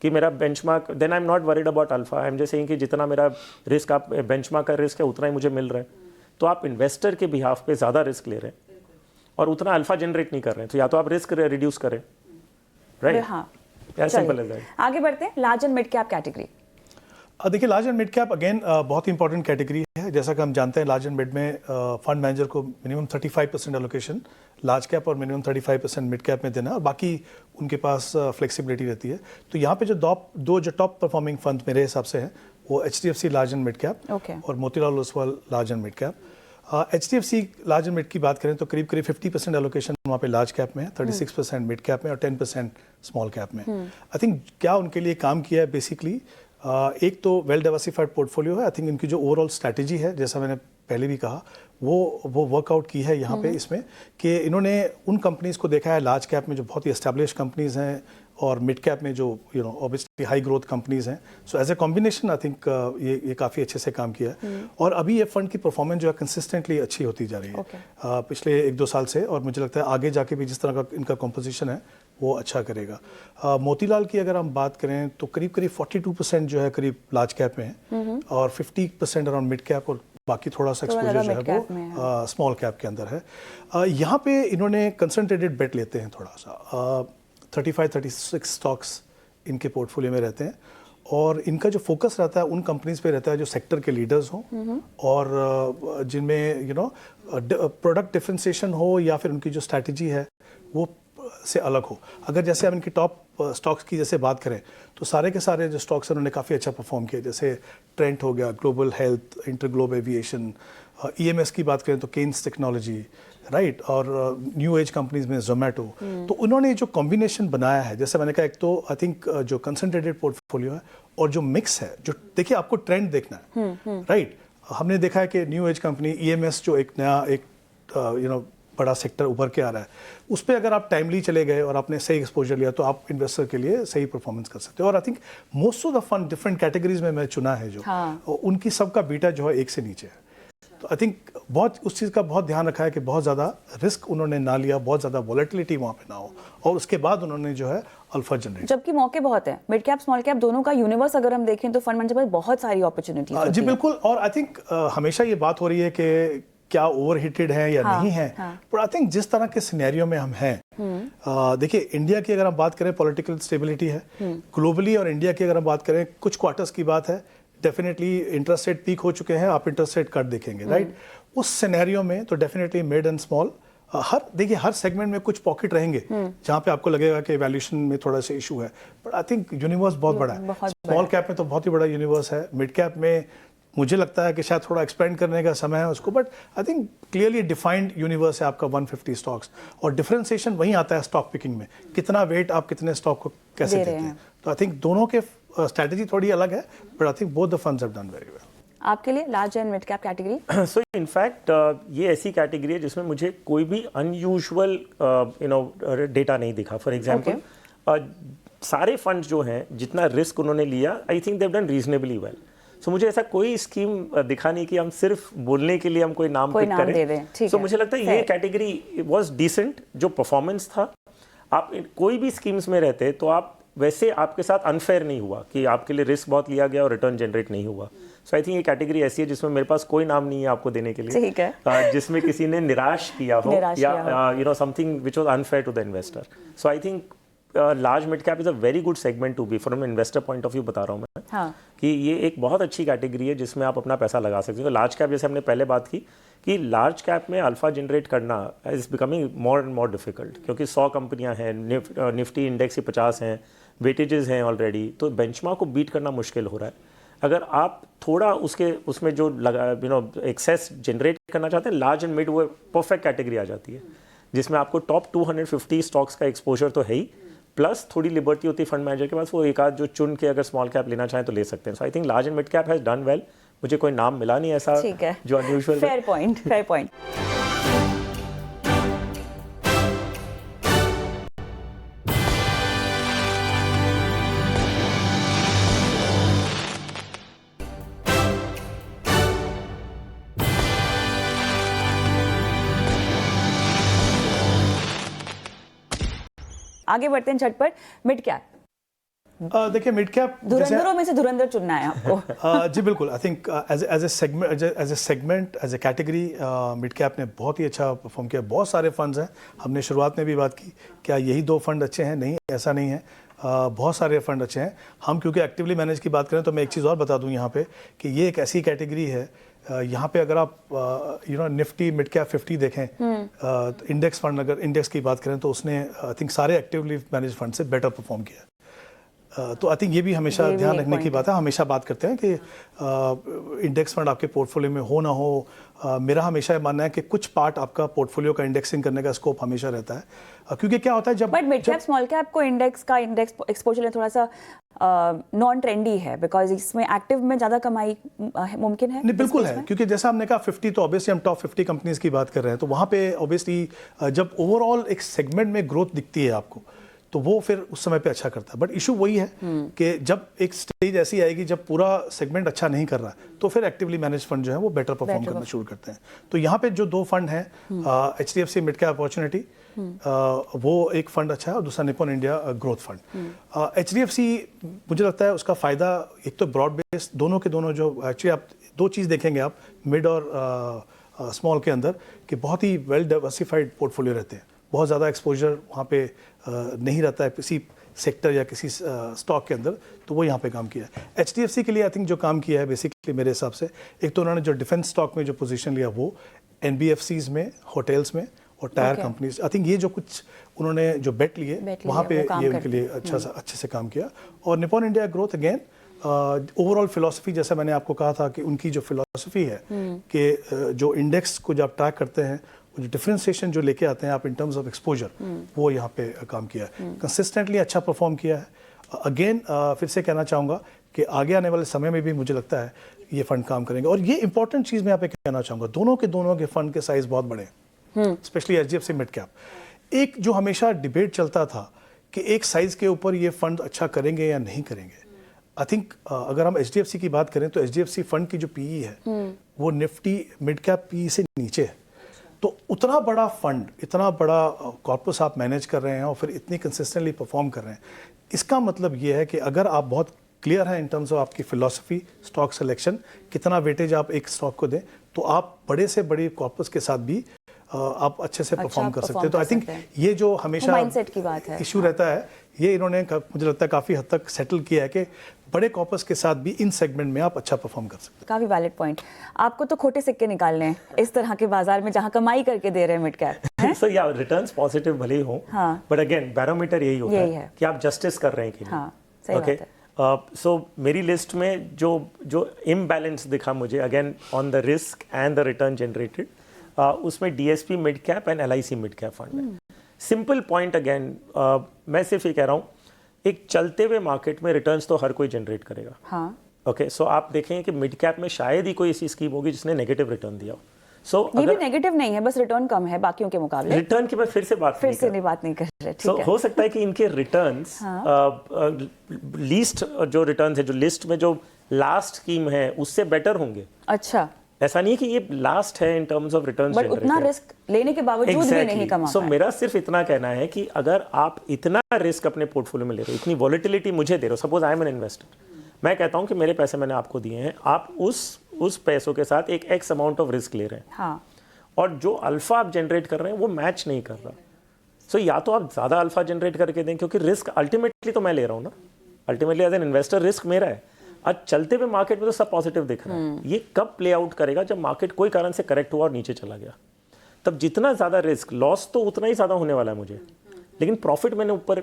कि मेरा benchmark, then I am not worried about alpha, I am just saying कि जितना मेरा रिस्क आप बेंचमार्क का रिस्क है उतना ही मुझे मिल रहा है। तो आप इन्वेस्टर के बिहाफ पे ज़्यादा रिस्क ले रहे हैं और उतना अल्फा जनरेट नहीं कर रहे हैं, तो या तो आप रिस्क रिड्यूस करें, राइट? हाँ, सिंपल एज दैट। आगे बढ़ते हैं, large and mid cap category. देखिए, large and mid cap again बहुत ही इंपॉर्टेंट कैटेगरी है। जैसा कि हम जानते हैं, लार्ज एंड मिड में फंड मैनेजर को मिनिमम 35% एलोकेशन लार्ज कैप और मिनिमम 35% मिड कैप में देना है, और बाकी उनके पास फ्लेक्सिबिलिटी रहती है। तो यहाँ पे जो दो टॉप परफॉर्मिंग फंड मेरे हिसाब से हैं वो HDFC large and mid cap और Motilal Oswal large and mid cap. HDFC large and mid की बात करें तो करीब 50% एलोकेशन वहाँ पे लार्ज कैप में है, 36% मिड कैप में और 10% स्मॉल कैप में। आई थिंक क्या उनके लिए काम किया है बेसिकली, एक तो वेल डाइवर्सिफाइड पोर्टफोलियो है। आई थिंक इनकी जो ओवरऑल स्ट्रैटेजी है, जैसा मैंने पहले भी कहा, वो वर्कआउट की है यहाँ पे इसमें, कि इन्होंने उन कंपनीज को देखा है लार्ज कैप में जो बहुत ही एस्टैब्लिश कंपनीज हैं और मिड कैप में जो ऑब्वियसली हाई ग्रोथ कंपनीज हैं। So as a combination I think ये काफ़ी अच्छे से काम किया है। और अभी ये फंड की परफॉर्मेंस जो है कंसिस्टेंटली अच्छी होती जा रही है पिछले 1-2 साल से, और मुझे लगता है आगे जाके भी जिस तरह का इनका कॉम्पोजिशन है वो अच्छा करेगा। मोतीलाल की अगर हम बात करें तो करीब 42% जो है करीब लार्ज कैप में है और 50% अराउंड मिड कैप, और बाकी थोड़ा सा एक्सपोजर जो है वो स्मॉल कैप के अंदर है। यहाँ पे इन्होंने कंसंट्रेटेड बेट लेते हैं थोड़ा सा, 35-36 स्टॉक्स इनके पोर्टफोलियो में रहते हैं, और इनका जो फोकस रहता है उन कंपनीज पे रहता है जो सेक्टर के लीडर्स हों और जिनमें प्रोडक्ट डिफरेंशिएशन हो या फिर उनकी जो स्ट्रैटेजी है वो से अलग हो। अगर जैसे हम इनकी टॉप स्टॉक्स की जैसे बात करें तो सारे के सारे जो स्टॉक्स हैं उन्होंने काफ़ी अच्छा परफॉर्म किया, जैसे ट्रेंट हो गया, global health, InterGlobe aviation, EMS की बात करें तो केन्स टेक्नोलॉजी, राइट, और न्यू एज कंपनीज में जोमेटो। तो उन्होंने जो कॉम्बिनेशन बनाया है, जैसे मैंने कहा, एक तो आई थिंक जो कंसंट्रेटेड पोर्टफोलियो है और जो मिक्स है, जो देखिए आपको ट्रेंड देखना है, राइट। हमने देखा है कि न्यू एज कंपनी EMS जो एक नया बड़ा सेक्टर उभर के आ रहा है, उस पर अगर आप टाइमली चले गए और आपने सही एक्सपोजर लिया तो आप इन्वेस्टर के लिए सही परफॉर्मेंस कर सकते हो। और I think most of the fund different categories में मैं चुना है जो उनकी सबका बीटा जो है 1 से नीचे है। तो आई थिंक बहुत उस चीज़ का बहुत ध्यान रखा है कि बहुत ज़्यादा रिस्क उन्होंने ना लिया, बहुत ज़्यादा वॉलेटिलिटी वहाँ पे ना हो, और उसके बाद उन्होंने जो है अल्फा जनरेट। जबकि मौके बहुत हैं, मिड कैप स्मॉल कैप दोनों का यूनिवर्स अगर हम देखें तो फंड मैनेजर पर बहुत सारी अपॉर्चुनिटीज जी बिल्कुल। और आई थिंक हमेशा ये बात हो रही है कि क्या ओवरहीटेड है या नहीं है, पर आई थिंक जिस तरह के सिनेरियो में हम हैं, देखिए इंडिया की अगर हम बात करें पॉलिटिकल स्टेबिलिटी है ग्लोबली, और इंडिया की अगर हम बात करें कुछ क्वार्टर्स की बात है, डेफिनेटली इंटरेस्ट रेट पीक हो चुके हैं, आप इंटरेस्ट रेट कट देखेंगे, राइट। उस सिनेरियो में तो definitely mid and small her segment में कुछ पॉकेट रहेंगे जहाँ पे आपको लगेगा कि वैल्यूएशन में थोड़ा सा इशू है, बट आई थिंक यूनिवर्स बहुत बड़ा है। स्मॉल कैप में तो बहुत ही बड़ा यूनिवर्स है, मिड कैप में मुझे लगता है कि शायद थोड़ा एक्सपेंड करने का समय है उसको, but I think clearly defined universe है आपका 150 स्टॉक्स, और डिफरेंशिएशन वहीं आता है स्टॉक पिकिंग में, कितना वेट आप कितने स्टॉक को कैसे देते हैं। तो आई थिंक दोनों के स्ट्रैटेजी थोड़ी अलग है, but I think both the funds have done very well. आपके लिए large and mid cap category? So in fact ये ऐसी कैटेगरी है जिसमें मुझे कोई भी अनयूजुअल डेटा नहीं दिखा। फॉर एग्जांपल सारे फंड्स जो हैं जितना रिस्क उन्होंने लिया, I think they have done reasonably well. So मुझे ऐसा कोई स्कीम दिखा नहीं कि हम सिर्फ बोलने के लिए हम कोई नाम पिक नाम दे दें, ठीक करें। सो है। मुझे लगता है ये कैटेगरी वाज डिसेंट, जो परफॉर्मेंस था। आप कोई भी स्कीम्स में रहते तो आप वैसे आपके साथ अनफेयर नहीं हुआ कि आपके लिए रिस्क बहुत लिया गया और रिटर्न जनरेट नहीं हुआ। सो आई थिंक ये कैटेगरी ऐसी है जिसमें मेरे पास कोई नाम नहीं है आपको देने के लिए, ठीक है। जिसमें किसी ने निराश किया हो या you know something which was unfair to the investor. So I think large mid cap is a very good segment to be from investor point of view बता रहा हूँ मैं। हाँ। कि ये एक बहुत अच्छी कैटेगरी है जिसमें आप अपना पैसा लगा सकते हो। लार्ज कैप जैसे हमने पहले बात की कि लार्ज कैप में अल्फा जनरेट करना is becoming more and more difficult, क्योंकि 100 कंपनियां हैं, निफ्टी इंडेक्स ही 50 हैं, वेटेजेस हैं ऑलरेडी, तो बेंचमार्क को बीट करना मुश्किल हो रहा है। अगर आप थोड़ा उसमें जो एक्सेस जनरेट करना चाहते हैं, लार्ज एंड मिड वो परफेक्ट कैटेगरी आ जाती है, जिसमें आपको टॉप 250 स्टॉक्स का एक्सपोजर तो है ही, प्लस थोड़ी लिबर्टी होती है फंड मैनेजर के पास, वो एक आध जो चुन के अगर स्मॉल कैप लेना चाहें तो ले सकते हैं। So I think large and mid cap has done well. मुझे कोई नाम मिला नहीं ऐसा जो unusual. Fair point, fair point. आगे बढ़ते हैं झटपट। मिड कैप, देखिए मिड कैप धुरंधरों में से धुरंधर चुनना है आपको। जी बिल्कुल। I think as a segment as a category mid cap ने बहुत ही अच्छा परफॉर्म किया। बहुत सारे फंड्स हैं, हमने शुरुआत में भी बात की, क्या यही 2 फंड अच्छे हैं? नहीं, ऐसा नहीं है। बहुत सारे फंड अच्छे हैं। हम क्योंकि एक्टिवली मैनेज की बात करें तो मैं एक चीज़ और बता दूं यहाँ पे कि ये एक ऐसी कैटेगरी है, यहाँ पे अगर आप निफ्टी मिड कैप 50 देखें, इंडेक्स फंड, अगर इंडेक्स की बात करें तो उसने आई थिंक सारे एक्टिवली मैनेज फंड से बेटर परफॉर्म किया। तो आई थिंक ये भी हमेशा ध्यान रखने की बात है। हमेशा बात करते हैं कि इंडेक्स फंड आपके पोर्टफोलियो में हो ना हो, मेरा हमेशा ये मानना है कि कुछ पार्ट आपका पोर्टफोलियो का इंडेक्सिंग करने का स्कोप हमेशा रहता है, क्योंकि क्या होता है जब but mid cap small cap को इंडेक्स एक्सपोजर थोड़ा सा नॉन ट्रेंडी है, बिकॉज इसमें एक्टिव में ज्यादा कमाई मुमकिन है। नहीं, बिल्कुल है, क्योंकि जैसा हमने कहा 50, तो ऑब्वियसली हम टॉप 50 कंपनीज की बात कर रहे हैं, तो वहाँ पे ऑब्वियसली जब ओवरऑल एक सेगमेंट में ग्रोथ दिखती है आपको, तो वो फिर उस समय पे अच्छा करता है। बट इशू वही है कि जब एक स्टेज ऐसी आएगी जब पूरा सेगमेंट अच्छा नहीं कर रहा है, तो फिर एक्टिवली मैनेज फंड जो है वो बेटर परफॉर्म करना शुरू करते हैं। तो यहाँ पे जो 2 फंड हैं, HDFC मिड कैप अपॉर्चुनिटी, वो एक फंड अच्छा है, और दूसरा Nippon India growth fund. HDFC मुझे लगता है उसका फ़ायदा, एक तो ब्रॉड बेस्ड, दोनों के दोनों जो एक्चुअली आप 2 चीज़ देखेंगे आप मिड और स्मॉल के अंदर, कि बहुत ही वेल डाइवर्सिफाइड पोर्टफोलियो रहते हैं। बहुत ज़्यादा एक्सपोजर वहाँ पे नहीं रहता है किसी सेक्टर या किसी स्टॉक के अंदर, तो वो यहाँ पे काम किया है। HDFC के लिए आई थिंक जो काम किया है बेसिकली मेरे हिसाब से, एक तो उन्होंने जो डिफेंस स्टॉक में जो पोजीशन लिया वो NBFCs में, होटल्स में और टायर कंपनीज, आई थिंक ये जो कुछ उन्होंने जो बेट लिए वहाँ पे ये उनके लिए अच्छे से काम किया। और Nippon India growth again overall philosophy, जैसा मैंने आपको कहा था कि उनकी जो फिलॉसफी है कि जो इंडेक्स को जब ट्रैक करते हैं, जो डिफरेंशिएशन जो लेके आते हैं आप इन टर्म्स ऑफ एक्सपोजर, वो यहाँ पे काम किया है, कंसिस्टेंटली अच्छा परफॉर्म किया है। अगेन फिर से कहना चाहूँगा कि आगे आने वाले समय में भी मुझे लगता है ये फंड काम करेंगे। और ये इंपॉर्टेंट चीज़ मैं यहाँ पे कहना चाहूँगा, दोनों के फंड के साइज बहुत बड़े हैं, स्पेशली HDFC मिड कैप। एक जो हमेशा डिबेट चलता था कि एक साइज के ऊपर ये फंड अच्छा करेंगे या नहीं करेंगे, आई थिंक अगर हम HDFC की बात करें तो HDFC फंड की जो PE है वो निफ्टी मिड कैप PE से नीचे है। तो उतना बड़ा फंड, इतना बड़ा कॉर्पस आप मैनेज कर रहे हैं और फिर इतनी कंसिस्टेंटली परफॉर्म कर रहे हैं, इसका मतलब ये है कि अगर आप बहुत क्लियर हैं इन टर्म्स ऑफ आपकी फिलॉसफी, स्टॉक सिलेक्शन, कितना वेटेज आप एक स्टॉक को दें, तो आप बड़े से बड़े कॉर्पस के साथ भी आप अच्छे से परफॉर्म कर सकते हैं। तो आई थिंक ये जो हमेशा माइंडसेट की बात है, इशू रहता है, ये इन्होंने मुझे लगता है काफ़ी हद तक सेटल किया है कि बड़े कॉर्पस के साथ भी इन सेगमेंट में आप अच्छा परफॉर्म कर सकते हैं। काफी वैलिड पॉइंट। आपको तो खोटे सिक्के निकालने हैं इस तरह के बाजार में जहां कमाई करके दे रहे हैं मिड कैप। सर या रिटर्न्स पॉजिटिव भले ही हो, बट अगेन बैरोमीटर यही होता है कि आप जस्टिस कर रहे हैं कि नहीं। सही बात है। सो मेरी लिस्ट में जो इम्बैलेंस दिखा मुझे, again on the risk and the return generated, उसमें DSP mid cap and LIC mid cap fund है। सिंपल पॉइंट, अगेन मैं सिर्फ ये कह रहा हूँ, एक चलते हुए मार्केट में रिटर्न्स तो हर कोई जनरेट करेगा। ओके, सो आप देखें कि मिड कैप में शायद ही कोई ऐसी स्कीम होगी जिसने नेगेटिव रिटर्न दिया हो। सो ये भी नेगेटिव नहीं है, बस रिटर्न कम है बाकियों के मुकाबले। रिटर्न की मैं फिर से बात नहीं कर रहे। ठीक है। हो सकता है कि इनके रिटर्न्स लीस्ट जो रिटर्न्स है, जो लिस्ट में जो लास्ट स्कीम है उससे बेटर होंगे। अच्छा, ऐसा नहीं है कि ये लास्ट है in terms of returns but उतना रिस्क लेने के बावजूद भी नहीं कमा सो पाए। मेरा सिर्फ इतना कहना है कि अगर आप इतना रिस्क अपने पोर्टफोलियो में ले रहे हो, इतनी वॉलेटिलिटी मुझे दे रहे हो, suppose I am N investor, मैं कहता हूं कि मेरे पैसे मैंने आपको दिए हैं, आप उस पैसों के साथ एक एक्स अमाउंट ऑफ रिस्क ले रहे हैं, हाँ, और जो अल्फा आप जनरेट कर रहे हैं वो मैच नहीं कर रहा। सो या तो आप ज़्यादा अल्फा जनरेट करके दें, क्योंकि रिस्क अल्टीमेटली तो मैं ले रहा हूँ ना, ultimately as an investor risk मेरा है। आज चलते हुए मार्केट में तो सब पॉजिटिव दिख रहा है, ये कब प्ले आउट करेगा? जब मार्केट कोई कारण से करेक्ट हुआ और नीचे चला गया, तब जितना ज़्यादा रिस्क, लॉस तो उतना ही ज़्यादा होने वाला है मुझे, लेकिन प्रॉफिट मैंने ऊपर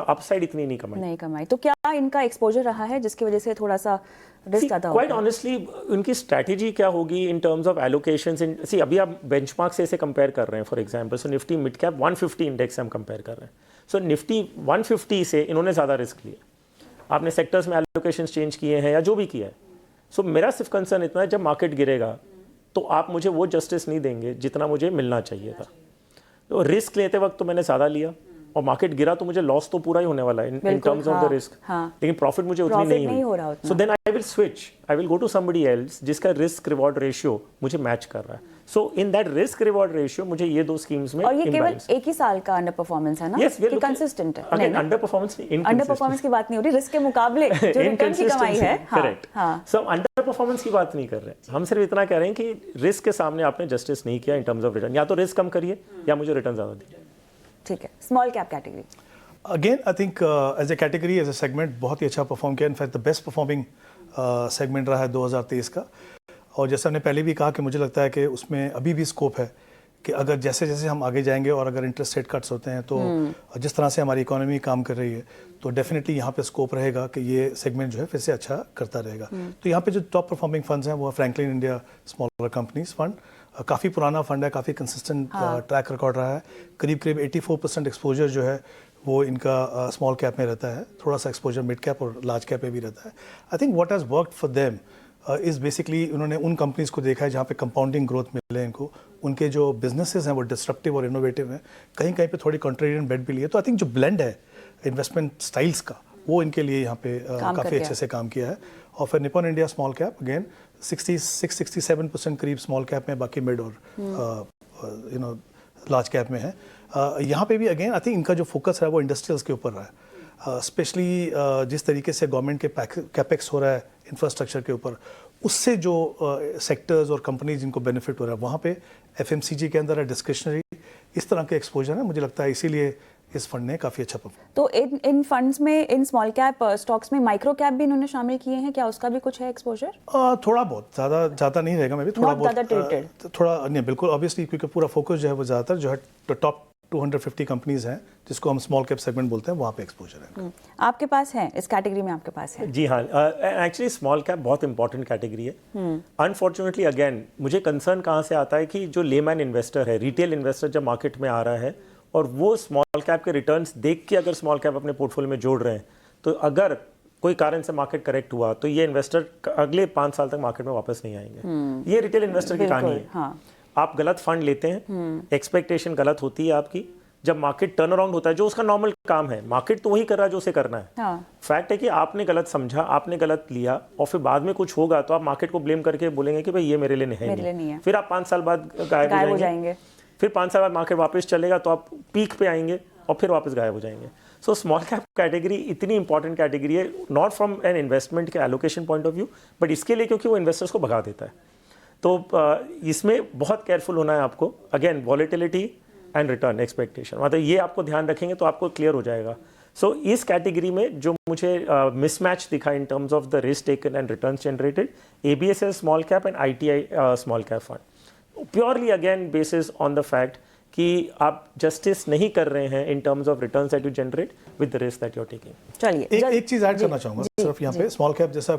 अपसाइड इतनी नहीं कमाई। तो क्या इनका एक्सपोजर रहा है जिसकी वजह से थोड़ा सा रिस्क ज़्यादा होगा? क्वाइट ऑनेस्टली उनकी स्ट्रैटेजी क्या होगी इन टर्म्स ऑफ एलोकेशंस? सी अभी आप बेंचमार्क से इसे कंपेयर कर रहे हैं, for example so Nifty mid cap 150 index से हम कंपेयर कर रहे हैं, सो निफ्टी 150 से इन्होंने ज़्यादा रिस्क लिया, आपने सेक्टर्स में एलोकेशंस चेंज किए हैं या जो भी किया है। सो मेरा सिर्फ कंसर्न इतना है, जब मार्केट गिरेगा तो आप मुझे वो जस्टिस नहीं देंगे जितना मुझे मिलना चाहिए था। तो रिस्क लेते वक्त तो मैंने ज़्यादा लिया, और मार्केट गिरा तो मुझे लॉस तो पूरा ही होने वाला है in terms of the risk, लेकिन प्रॉफिट मुझे उतनी नहीं हो हुई। रहा। So then I will switch, I will go to somebody else जिसका रिस्क रिवॉर्ड रेशियो मुझे मैच कर रहा है। So in that risk reward ratio मुझे ये दो स्कीम्स में, और ये केवल एक ही साल का अंडर परफॉर्मेंस है ना? Yes, कि कंसिस्टेंट है? अगेन अंडर परफॉर्मेंस नहीं, अंडर परफॉर्मेंस की बात नहीं हो रही, रिस्क के मुकाबले जो रिटर्न की कमाई है। करेक्ट, सो अंडर परफॉर्मेंस की बात नहीं कर रहे, हम सिर्फ इतना कह रहे हैं कि रिस्क के सामने आपने जस्टिस नहीं किया इन टर्म्स ऑफ रिटर्न। या तो रिस्क कम करिए या मुझे रिटर्न ज़्यादा दीजिए। ठीक है, small cap category again I think as a category, as a segment बहुत ही अच्छा परफॉर्म किया, in fact the best performing segment रहा है 2023 का। और जैसे हमने पहले भी कहा कि मुझे लगता है कि उसमें अभी भी स्कोप है कि अगर जैसे जैसे हम आगे जाएंगे और अगर इंटरेस्ट रेट कट्स होते हैं तो जिस तरह से हमारी इकोनॉमी काम कर रही है, तो डेफिनेटली यहाँ पे स्कोप रहेगा कि ये सेगमेंट जो है फिर से अच्छा करता रहेगा। तो यहाँ पे जो टॉप परफॉर्मिंग फंड्स हैं वो है Franklin India smaller companies fund, काफ़ी पुराना फंड है, काफ़ी कंसिस्टेंट ट्रैक रिकॉर्ड रहा है, करीब 84% एक्सपोजर जो है वो इनका स्मॉल कैप में रहता है, थोड़ा सा एक्सपोजर मिड कैप और लार्ज कैप में भी रहता है। I think what has worked for them is basically उन्होंने उन कंपनीज़ को देखा है जहाँ पे कंपाउंडिंग ग्रोथ मिले इनको, उनके जो बिजनेसेस हैं वो डिस्ट्रप्टिव और इनोवेटिव हैं, कहीं कहीं पे थोड़ी कॉन्ट्रेरियन बेट भी लिए। तो आई थिंक जो ब्लेंड है इन्वेस्टमेंट स्टाइल्स का वो इनके लिए यहाँ पे काफ़ी अच्छे से काम किया है। और फिर Nippon India small cap again 66-67% करीब स्मॉल कैप में, बाकी मिड और लार्ज कैप में है। यहाँ पे भी अगेन आई थिंक इनका जो फोकस है वो इंडस्ट्रियल्स के ऊपर रहा है, स्पेशली जिस तरीके से गवर्नमेंट के कैपेक्स हो रहा है इंफ्रास्ट्रक्चर के ऊपर, उससे जो सेक्टर्स और कंपनीज जिनको बेनिफिट हो रहा है वहाँ पे एफएमसीजी के अंदर है, डिस्क्रिशनरी इस तरह के एक्सपोजर है। मुझे लगता है इसीलिए इस फंड ने काफ़ी अच्छा परफॉर्म। तो इन फंड्स में, इन स्मॉल कैप स्टॉक्स में माइक्रो कैप भी इन्होंने शामिल किए हैं क्या? उसका भी कुछ है एक्सपोजर? थोड़ा बहुत, ज़्यादा नहीं रहेगा, मैं भी थोड़ा बहुत थोड़ा नहीं, बिल्कुल ऑब्वियसली, क्योंकि पूरा फोकस जो है वो ज़्यादातर जो है टॉप 250 कंपनीज हैं जिसको हम स्मॉल कैप सेगमेंट बोलते हैं, वहाँ पे एक्सपोजर है। आपके पास है इस कैटेगरी में? आपके पास है? जी हाँ, एक्चुअली स्मॉल कैप बहुत इंपॉर्टेंट कैटेगरी है। अनफॉर्चुनेटली अगेन मुझे कंसर्न कहाँ से आता है कि जो लेमैन इन्वेस्टर है, रिटेल इन्वेस्टर जब मार्केट में आ रहा है और वो स्मॉल कैप के रिटर्न्स देख के अगर स्मॉल कैप अपने पोर्टफोलियो में जोड़ रहे हैं, तो अगर कोई कारण से मार्केट करेक्ट हुआ तो ये इन्वेस्टर अगले 5 साल तक मार्केट में वापस नहीं आएंगे। ये रिटेल इन्वेस्टर की कहानी है। हाँ। आप गलत फंड लेते हैं, एक्सपेक्टेशन गलत होती है आपकी, जब मार्केट टर्न अराउंड होता है, जो उसका नॉर्मल काम है, मार्केट तो वही कर रहा है जो उसे करना है। हाँ। फैक्ट है कि आपने गलत समझा, आपने गलत लिया, और फिर बाद में कुछ होगा तो आप मार्केट को ब्लेम करके बोलेंगे कि भाई ये मेरे लिए नहीं है। फिर आप 5 साल बाद गायब हो जाएंगे, फिर 5 साल बाद मार्केट वापस चलेगा तो आप पीक पे आएंगे और फिर वापस गायब हो जाएंगे। सो स्मॉल कैप कैटेगरी इतनी इंपॉर्टेंट कैटेगरी है, नॉट फ्रॉम एन इन्वेस्टमेंट के allocation point of view, but इसके लिए क्योंकि वो इन्वेस्टर्स को भगा देता है। तो इसमें बहुत केयरफुल होना है आपको। Again volatility and return expectation, मतलब ये आपको ध्यान रखेंगे तो आपको क्लियर हो जाएगा। सो इस कैटेगरी में जो मुझे मिसमैच दिखा in terms of the risk taken and returns generated, ABSL small cap and ITI small cap fund, purely again basis on the fact कि आप जस्टिस नहीं कर रहे हैं in terms of returns that you generate with the risk that you are taking. चलिए एक चीज़ add करना चाहूँगा सिर्फ यहाँ पे, स्मॉल कैप जैसा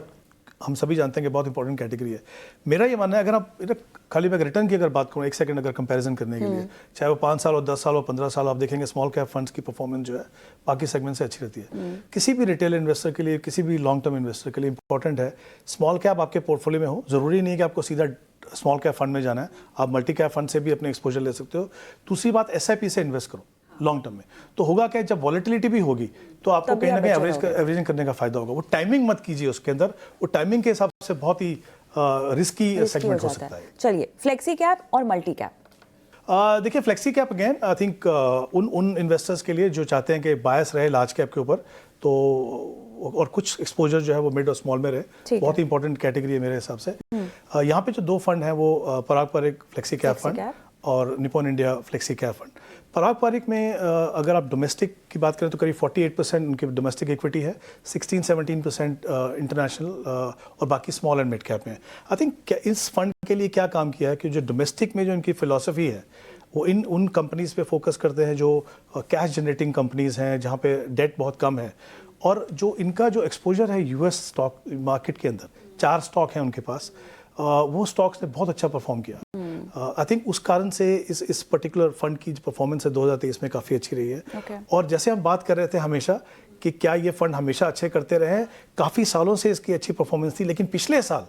हम सभी जानते हैं कि बहुत इंपॉर्टेंट कैटेगरी है। मेरा ये मानना है, अगर आप खाली मैं रिटर्न की अगर बात करूँ, एक सेकंड अगर कंपैरिजन करने के लिए, चाहे वो 5 साल और 10 साल और 15 साल, आप देखेंगे स्मॉल कैप फंड्स की परफॉर्मेंस जो है बाकी सेगमेंट से अच्छी रहती है। किसी भी रिटेल इन्वेस्टर के लिए, किसी भी लॉन्ग टर्म इन्वेस्टर के लिए इंपॉर्टेंट है स्मॉल कैप आपके पोर्टफोलियो में हो। ज़रूरी नहीं है कि आपको सीधा स्मॉल कैप फंड में जाना है, आप मल्टी कैप फंड से भी अपने एक्सपोजर ले सकते हो। दूसरी बात, SIP से इन्वेस्ट करो। लॉन्ग टर्म में। तो होगा क्या, जब वॉलेटिलिटी भी होगी तो आपको तभी कहीं ना आप कहीं बचे एवरेजिंग करने का फायदा होगा। वो टाइमिंग मत कीजिए उसके अंदर, वो टाइमिंग के हिसाब से बहुत ही रिस्की सेगमेंट हो सकता है। चलिए, फ्लेक्सी कैप और मल्टी कैप। देखिए flexi cap again I think उन इन्वेस्टर्स के लिए जो चाहते हैं कि बायस रहे लार्ज कैप के ऊपर, तो और कुछ एक्सपोजर जो है वो मिड और स्मॉल में रहे, बहुत ही इंपॉर्टेंट कैटेगरी है मेरे हिसाब से। यहाँ पे जो दो फंड हैं वो Parag Parikh flexi cap fund और Nippon India flexi cap fund. Parag Parikh में अगर आप डोमेस्टिक की बात करें तो करीब 48% उनकी डोमेस्टिक इक्विटी है, 16-17% इंटरनेशनल और बाकी स्मॉल एंड मिड कैप में। आई थिंक इस फंड के लिए क्या काम किया है कि जो डोमेस्टिक में जो इनकी फिलॉसफी है वो उन कंपनीज पे फोकस करते हैं जो कैश जनरेटिंग कंपनीज हैं, जहाँ पे डेट बहुत कम है, और जो इनका जो एक्सपोजर है यूएस स्टॉक मार्केट के अंदर 4 स्टॉक हैं उनके पास, वो स्टॉक्स ने बहुत अच्छा परफॉर्म किया। आई थिंक उस कारण से इस पर्टिकुलर फंड की जो परफॉर्मेंस है 2023 में काफ़ी अच्छी रही है। और जैसे हम बात कर रहे थे हमेशा कि क्या ये फंड हमेशा अच्छे करते रहे हैं, काफ़ी सालों से इसकी अच्छी परफॉर्मेंस थी, लेकिन पिछले साल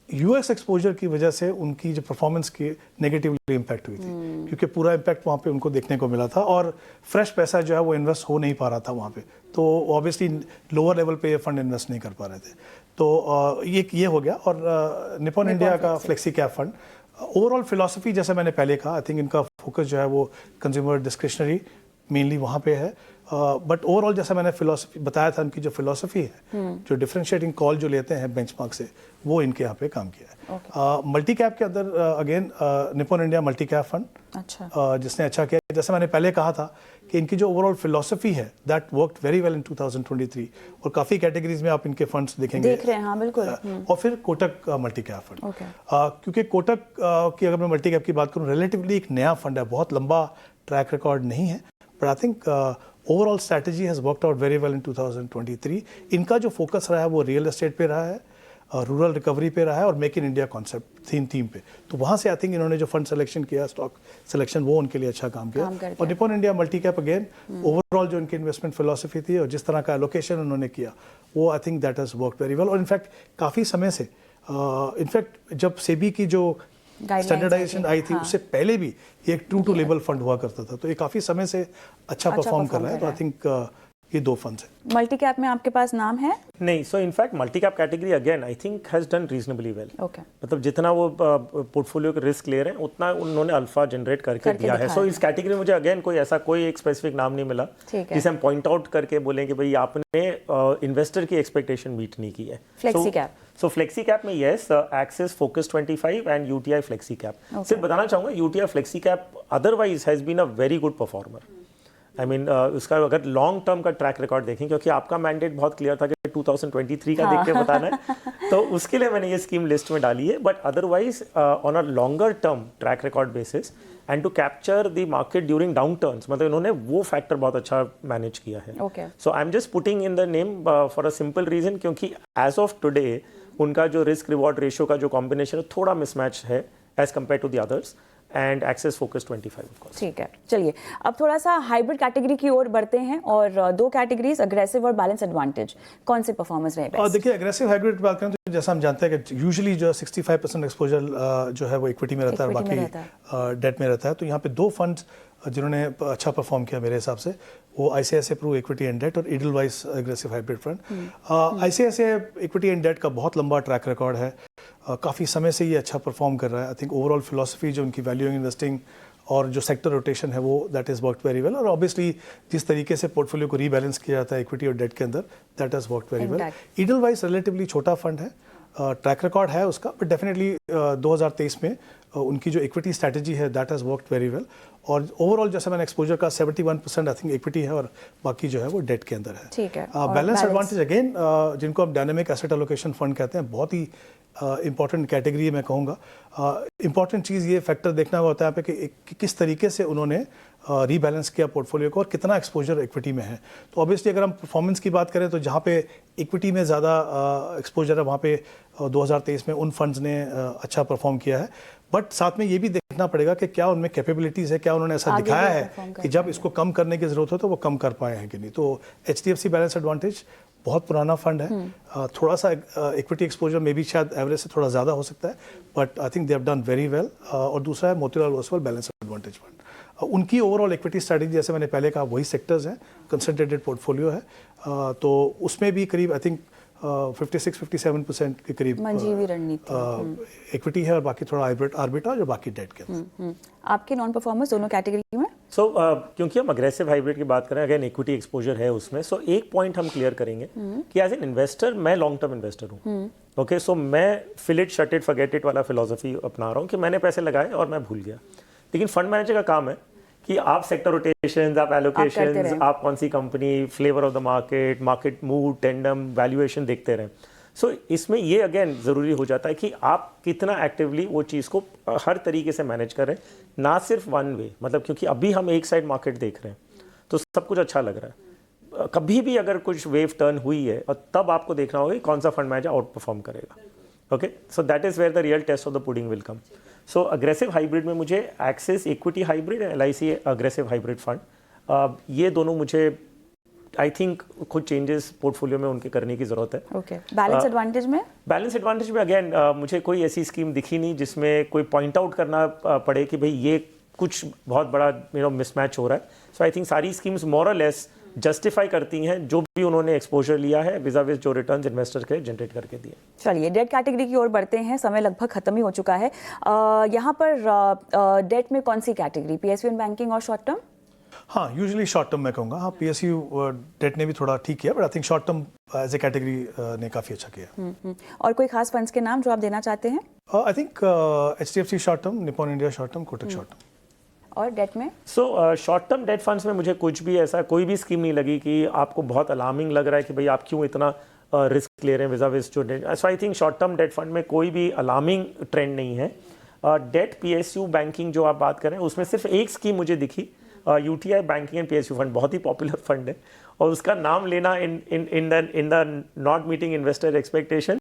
यूएस एक्सपोजर की वजह से उनकी जो परफॉर्मेंस की नेगेटिवली इम्पैक्ट हुई थी, क्योंकि पूरा इम्पैक्ट वहाँ पे उनको देखने को मिला था और फ्रेश पैसा जो है वो इन्वेस्ट हो नहीं पा रहा था वहाँ पे, तो ऑब्वियसली लोअर लेवल पे ये फंड इन्वेस्ट नहीं कर पा रहे थे। तो ये हो गया। और निपॉन इंडिया का flexi cap fund overall philosophy, जैसे मैंने पहले कहा, आई थिंक इनका फोकस जो है वो कंज्यूमर डिस्क्रिशनरी मेनली वहाँ पे है, बट ओवरऑल जैसा मैंने फिलॉसफी बताया था, उनकी जो फिलॉसफी है, जो डिफरेंशिएटिंग कॉल जो लेते हैं बेंचमार्क से, वो इनके यहाँ पे काम किया है। मल्टी कैप के अंदर again Nippon India multi cap fund, अच्छा जिसने अच्छा किया। जैसे मैंने पहले कहा था कि इनकी जो ओवरऑल फिलॉसफी है that worked very well in 2023, और काफ़ी कैटेगरीज में आप इनके फंड्स देखेंगे, देख रहे हैं, हाँ बिल्कुल। और फिर कोटक मल्टी कैप फंड, क्योंकि कोटक की अगर मैं मल्टी कैप की बात करूँ, रिलेटिवली एक नया फंड है, बहुत लंबा ट्रैक रिकॉर्ड नहीं है, but I think overall strategy has worked out very well in 2023। इनका जो फोकस रहा है वो रियल एस्टेट पे रहा है, रूरल रिकवरी पे रहा है, और make in India concept theme पे। तो वहाँ से आई थिंक इन्होंने जो फंड सिलेक्शन किया, स्टॉक सिलेक्शन, वो उनके लिए अच्छा काम किया। और Nippon India multi cap again overall जो इनकी इन्वेस्टमेंट फिलॉसफी थी और जिस तरह का एलोकेशन उन्होंने किया, वो I think that has worked very well. और इनफैक्ट काफ़ी समय से, इनफैक्ट जब सेबी की जो स्टैंडर्डाइजेशन आई थी, उससे पहले भी ये एक ट्रू टू लेबल फंड हुआ करता था, तो ये काफ़ी समय से अच्छा परफॉर्म कर रहा है। तो आई थिंक ये दो फंड्स हैं। मल्टी कैप में आपके पास नाम है? नहीं, so in fact multi cap category again I think has done reasonably well. मतलब जितना वो पोर्टफोलियो का रिस्क ले रहे हैं उतना उन्होंने अल्फा जनरेट करके दिया है। सो इस कैटेगरी में मुझे अगेन कोई एक स्पेसिफिक नाम नहीं मिला जिसे हम पॉइंट आउट करके बोलें कि भाई आपने इन्वेस्टर की एक्सपेक्टेशन मीट नहीं की है। Flexi cap, so flexi cap में yes, Axis focus 25 and UTI flexi cap. सिर्फ बताना चाहूँगा, UTI flexi cap otherwise has been a very good performer. I mean उसका अगर लॉन्ग टर्म का ट्रैक रिकॉर्ड देखें, क्योंकि आपका मैंडेट बहुत क्लियर था कि 2023 का देख के बताना है, तो उसके लिए मैंने ये स्कीम लिस्ट में डाली है। But otherwise on a longer term track record basis and to capture the market during down turns, मतलब इन्होंने वो फैक्टर बहुत अच्छा मैनेज किया है। So I am just putting in the name for a simple reason, क्योंकि as of today उनका जो रिस्क रिवॉर्ड रेशियो का जो कॉम्बिनेशन है थोड़ा मिसमैच है as compare to the others, and Axis focus 25 of course. ठीक है, चलिए अब थोड़ा सा हाइब्रिड कैटेगरी की ओर बढ़ते हैं, और दो कैटेगरीज अग्रेसिव और बैलेंस एडवांटेज, कौन से परफॉर्मेंस रहे बेस्ट? देखिए अग्रेसिव हाइब्रिड बात करें तो जैसा हम जानते हैं कि यूजुअली जो 65% एक्सपोजर जो है वो इक्विटी में रहता है और बाकी डेट में रहता है। तो यहाँ पे दो फंड्स जिन्होंने अच्छा परफॉर्म किया मेरे हिसाब से, वो ICICI Pru equity and debt और Edelweiss aggressive hybrid fund. ICICI equity and debt का बहुत लंबा ट्रैक रिकॉर्ड है, काफ़ी समय से ये अच्छा परफॉर्म कर रहा है। आई थिंक ओवरऑल फिलॉसफी जो उनकी वैल्यूइंग इन्वेस्टिंग और जो सेक्टर रोटेशन है वो that is worked very well, और ऑब्वियसली जिस तरीके से पोर्टफोलियो को रीबैलेंस किया जाता है इक्विटी और डेट के अंदर, that has worked very well. Edelweiss relatively छोटा फंड है, ट्रैक रिकॉर्ड है उसका, बट डेफिनेटली 2023 में उनकी जो इक्विटी स्ट्रैटेजी है that has worked very well. और ओवरऑल जैसे मैंने एक्सपोजर का 71% आई थिंक इक्विटी है और बाकी जो है वो डेट के अंदर है। ठीक है। बैलेंस एडवांटेज अगेन जिनको हम डायनेमिक एसेट एलोकेशन फंड कहते हैं, बहुत ही इंपॉर्टेंट कैटेगरी मैं कहूँगा। इंपॉर्टेंट चीज़ ये फैक्टर देखना होता है यहाँ पे कि किस तरीके से उन्होंने रीबैलेंस किया पोर्टफोलियो को और कितना एक्सपोजर इक्विटी में है। तो ऑब्वियसली अगर हम परफॉर्मेंस की बात करें तो जहाँ पे इक्विटी में ज़्यादा एक्सपोजर है वहाँ पे 2023 में उन फंड्स ने अच्छा परफॉर्म किया है, बट साथ में ये भी देखना पड़ेगा कि क्या उनमें कैपेबिलिटीज़ है, क्या उन्होंने ऐसा दिखाया है कि जब इसको कम करने की ज़रूरत हो तो वो कम कर पाए हैं कि नहीं। तो HDFC बैलेंस एडवांटेज बहुत पुराना फंड है, थोड़ा सा इक्विटी एक्सपोजर में भी शायद एवरेज से थोड़ा ज़्यादा हो सकता है, but I think they have done very well. और दूसरा है Motilal Oswal balance advantage fund. उनकी ओवरऑल इक्विटी स्ट्रैटेजी जैसे मैंने पहले कहा वही सेक्टर्स हैं, कंसंट्रेटेड पोर्टफोलियो है, तो उसमें भी करीब आई थिंक 56-57% के करीब मंजीवी रणनीति इक्विटी है और बाकी थोड़ा आर्बिट्राज और बाकी डेट के अंदर। आपके नॉन परफॉर्मर्स दोनों कैटेगरी में? क्योंकि हम अग्रेसिव हाइब्रिड की बात करें, अगेन इक्विटी एक्सपोजर है उसमें, सो एक पॉइंट हम क्लियर करेंगे कि एज एन इन्वेस्टर मैं लॉन्ग टर्म इन्वेस्टर हूँ। ओके, सो मैं fill it shut it forget it वाला फिलोसफी अपना रहा हूँ कि मैंने पैसे लगाए और मैं भूल गया। लेकिन फंड मैनेजर का काम है कि आप सेक्टर रोटेशंस, आप एलोकेशंस, आप कौन सी company, flavour of the market, market mood, tandem, valuation देखते रहें। सो इसमें ये अगेन ज़रूरी हो जाता है कि आप कितना एक्टिवली वो चीज़ को हर तरीके से मैनेज करें, ना सिर्फ वन वे, मतलब क्योंकि अभी हम एक साइड मार्केट देख रहे हैं तो सब कुछ अच्छा लग रहा है। कभी भी अगर कुछ वेव टर्न हुई है और तब आपको देखना होगा कि कौन सा फंड मैनेजर आउट परफॉर्म करेगा। Okay, so that is where the real test of the pudding will come. So aggressive hybrid में मुझे Axis equity hybrid, LIC aggressive hybrid fund, ये दोनों मुझे आई थिंक कुछ चेंजेस पोर्टफोलियो में उनके करने की ज़रूरत है। ओके, बैलेंस एडवांटेज में? बैलेंस एडवांटेज में अगेन मुझे कोई ऐसी स्कीम दिखी नहीं जिसमें कोई पॉइंट आउट करना पड़े कि भाई ये कुछ बहुत बड़ा मिसमैच हो रहा है। सो आई थिंक सारी स्कीम्स मोर और लेस जस्टिफाई करती हैं जो भी उन्होंने एक्सपोजर लिया है विज़ाविज़ जो रिटर्न्स इन्वेस्टर के जनरेट करके दिए। चलिए डेट कैटेगरी की ओर बढ़ते हैं, समय लगभग खत्म ही हो चुका है। यहाँ पर डेट में कौन सी कैटेगरी, PSU एंड बैंकिंग और शॉर्ट टर्म? हाँ, यूजुअली शॉर्ट टर्म मैं कहूँगा। हाँ, PSU डेट ने भी थोड़ा ठीक किया, but I think short term as a category ने काफ़ी अच्छा किया। और कोई खास फंड्स के नाम जो आप देना चाहते हैं? I think HDFC short term, Nippon India short term, Kotak short term. और डेट में? So short term date funds में मुझे कुछ भी ऐसा कोई भी स्कीम नहीं लगी कि आपको बहुत अलार्मिंग लग रहा है कि भाई आप क्यों इतना रिस्क ले रहे हैं विज़ाविज़ जो debt. So I think short term debt fund में कोई भी अलार्मिंग ट्रेंड नहीं है। डेट PSU बैंकिंग जो आप बात करें उसमें सिर्फ एक स्कीम मुझे दिखी, UTI banking and PSU fund, बहुत ही पॉपुलर फंड है और उसका नाम लेना in the not meeting investor expectation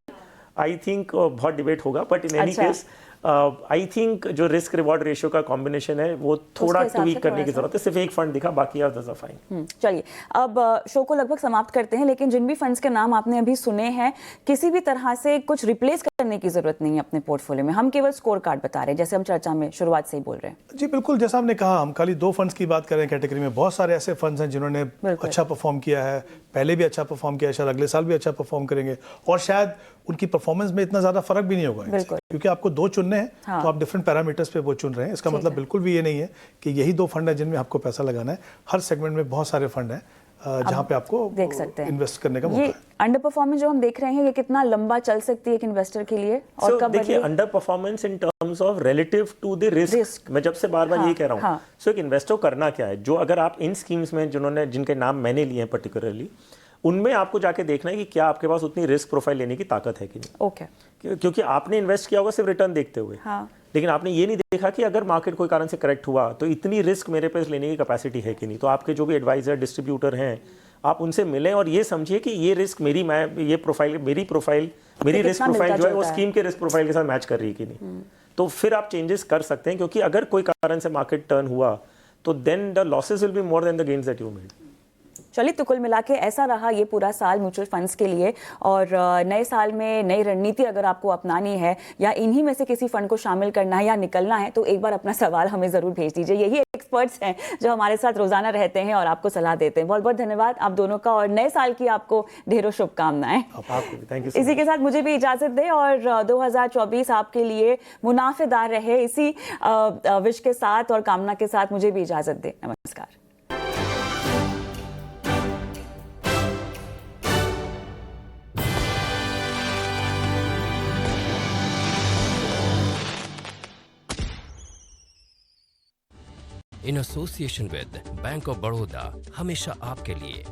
I think बहुत डिबेट होगा। But in any case I think जो रिस्क रिवॉर्ड रेशियो का कॉम्बिनेशन है वो थोड़ा ट्वीक करने की जरूरत है। सिर्फ एक फंड दिखा, बाकी अदर्स आर फाइन। चलिए अब शो को लगभग समाप्त करते हैं, लेकिन जिन भी फंड्स के नाम आपने अभी सुने हैं किसी भी तरह से कुछ रिप्लेस करने की जरूरत नहीं है अपने पोर्टफोलियो में। हम केवल स्कोर कार्ड बता रहे हैं, जैसे हम चर्चा में शुरुआत से ही बोल रहे हैं। जी बिल्कुल, जैसा हमने कहा हम खाली 2 फंड्स की बात कर रहे हैं कैटेगरी में। बहुत सारे ऐसे फंड्स हैं जिन्होंने अच्छा परफॉर्म किया है, पहले भी अच्छा परफॉर्म किया है, शायद अगले साल भी अच्छा परफॉर्म करेंगे और शायद उनकी परफॉर्मेंस में इतना ज्यादा फर्क भी नहीं होगा क्योंकि आपको 2 चुनने हैं। हाँ। तो आप डिफरेंट पैरामीटर्स पे वो चुन रहे हैं। इसका मतलब बिल्कुल भी ये नहीं है कि यही 2 फंड है जिनमें आपको पैसा लगाना है। हर सेगमेंट में बहुत सारे फंड हैं जहां पे आपको देख सकते हैं इन्वेस्ट करने का मौका है। अंडर परफॉर्मेंस जो हम देख रहे हैं ये कितना लंबा चल सकती है एक इन्वेस्टर के लिए और कब? देखिए underperformance in terms of relative to the risk, मैं जब से बार-बार ये कह रहा हूँ। सो एक इन्वेस्टर करना क्या है, जो अगर आप इन स्कीम्स में जिनके नाम मैंने लिए हैं पर्टिकुलरली, उनमें आपको जाके देखना है कि क्या आपके पास उतनी रिस्क प्रोफाइल लेने की ताकत है कि नहीं। ओके, क्योंकि आपने इन्वेस्ट किया होगा सिर्फ रिटर्न देखते हुए। हाँ। लेकिन आपने ये नहीं देखा कि अगर मार्केट कोई कारण से करेक्ट हुआ तो इतनी रिस्क मेरे पास लेने की कैपेसिटी है कि नहीं। तो आपके जो भी एडवाइजर, डिस्ट्रीब्यूटर हैं, आप उनसे मिलें और ये समझिए कि ये रिस्क मेरी रिस्क प्रोफाइल जो है वो स्कीम के रिस्क प्रोफाइल के साथ मैच कर रही है कि नहीं। तो फिर आप चेंजेस कर सकते हैं, क्योंकि अगर कोई कारण से मार्केट टर्न हुआ तो then the losses will be more than the gains that you made. चलिए, तो कुल मिला के ऐसा रहा ये पूरा साल म्यूचुअल फंड्स के लिए। और नए साल में नई रणनीति अगर आपको अपनानी है या इन्हीं में से किसी फंड को शामिल करना है या निकलना है तो एक बार अपना सवाल हमें ज़रूर भेज दीजिए। यही एक्सपर्ट्स हैं जो हमारे साथ रोजाना रहते हैं और आपको सलाह देते हैं। बहुत बहुत धन्यवाद आप दोनों का और नए साल की आपको ढेरों शुभकामनाएं। Thank you. इसी के साथ मुझे भी इजाजत दें और 2024 आपके लिए मुनाफेदार रहे, इसी विश के साथ और कामना के साथ मुझे भी इजाजत दें। नमस्कार। in association with Bank of Baroda, हमेशा आपके लिए।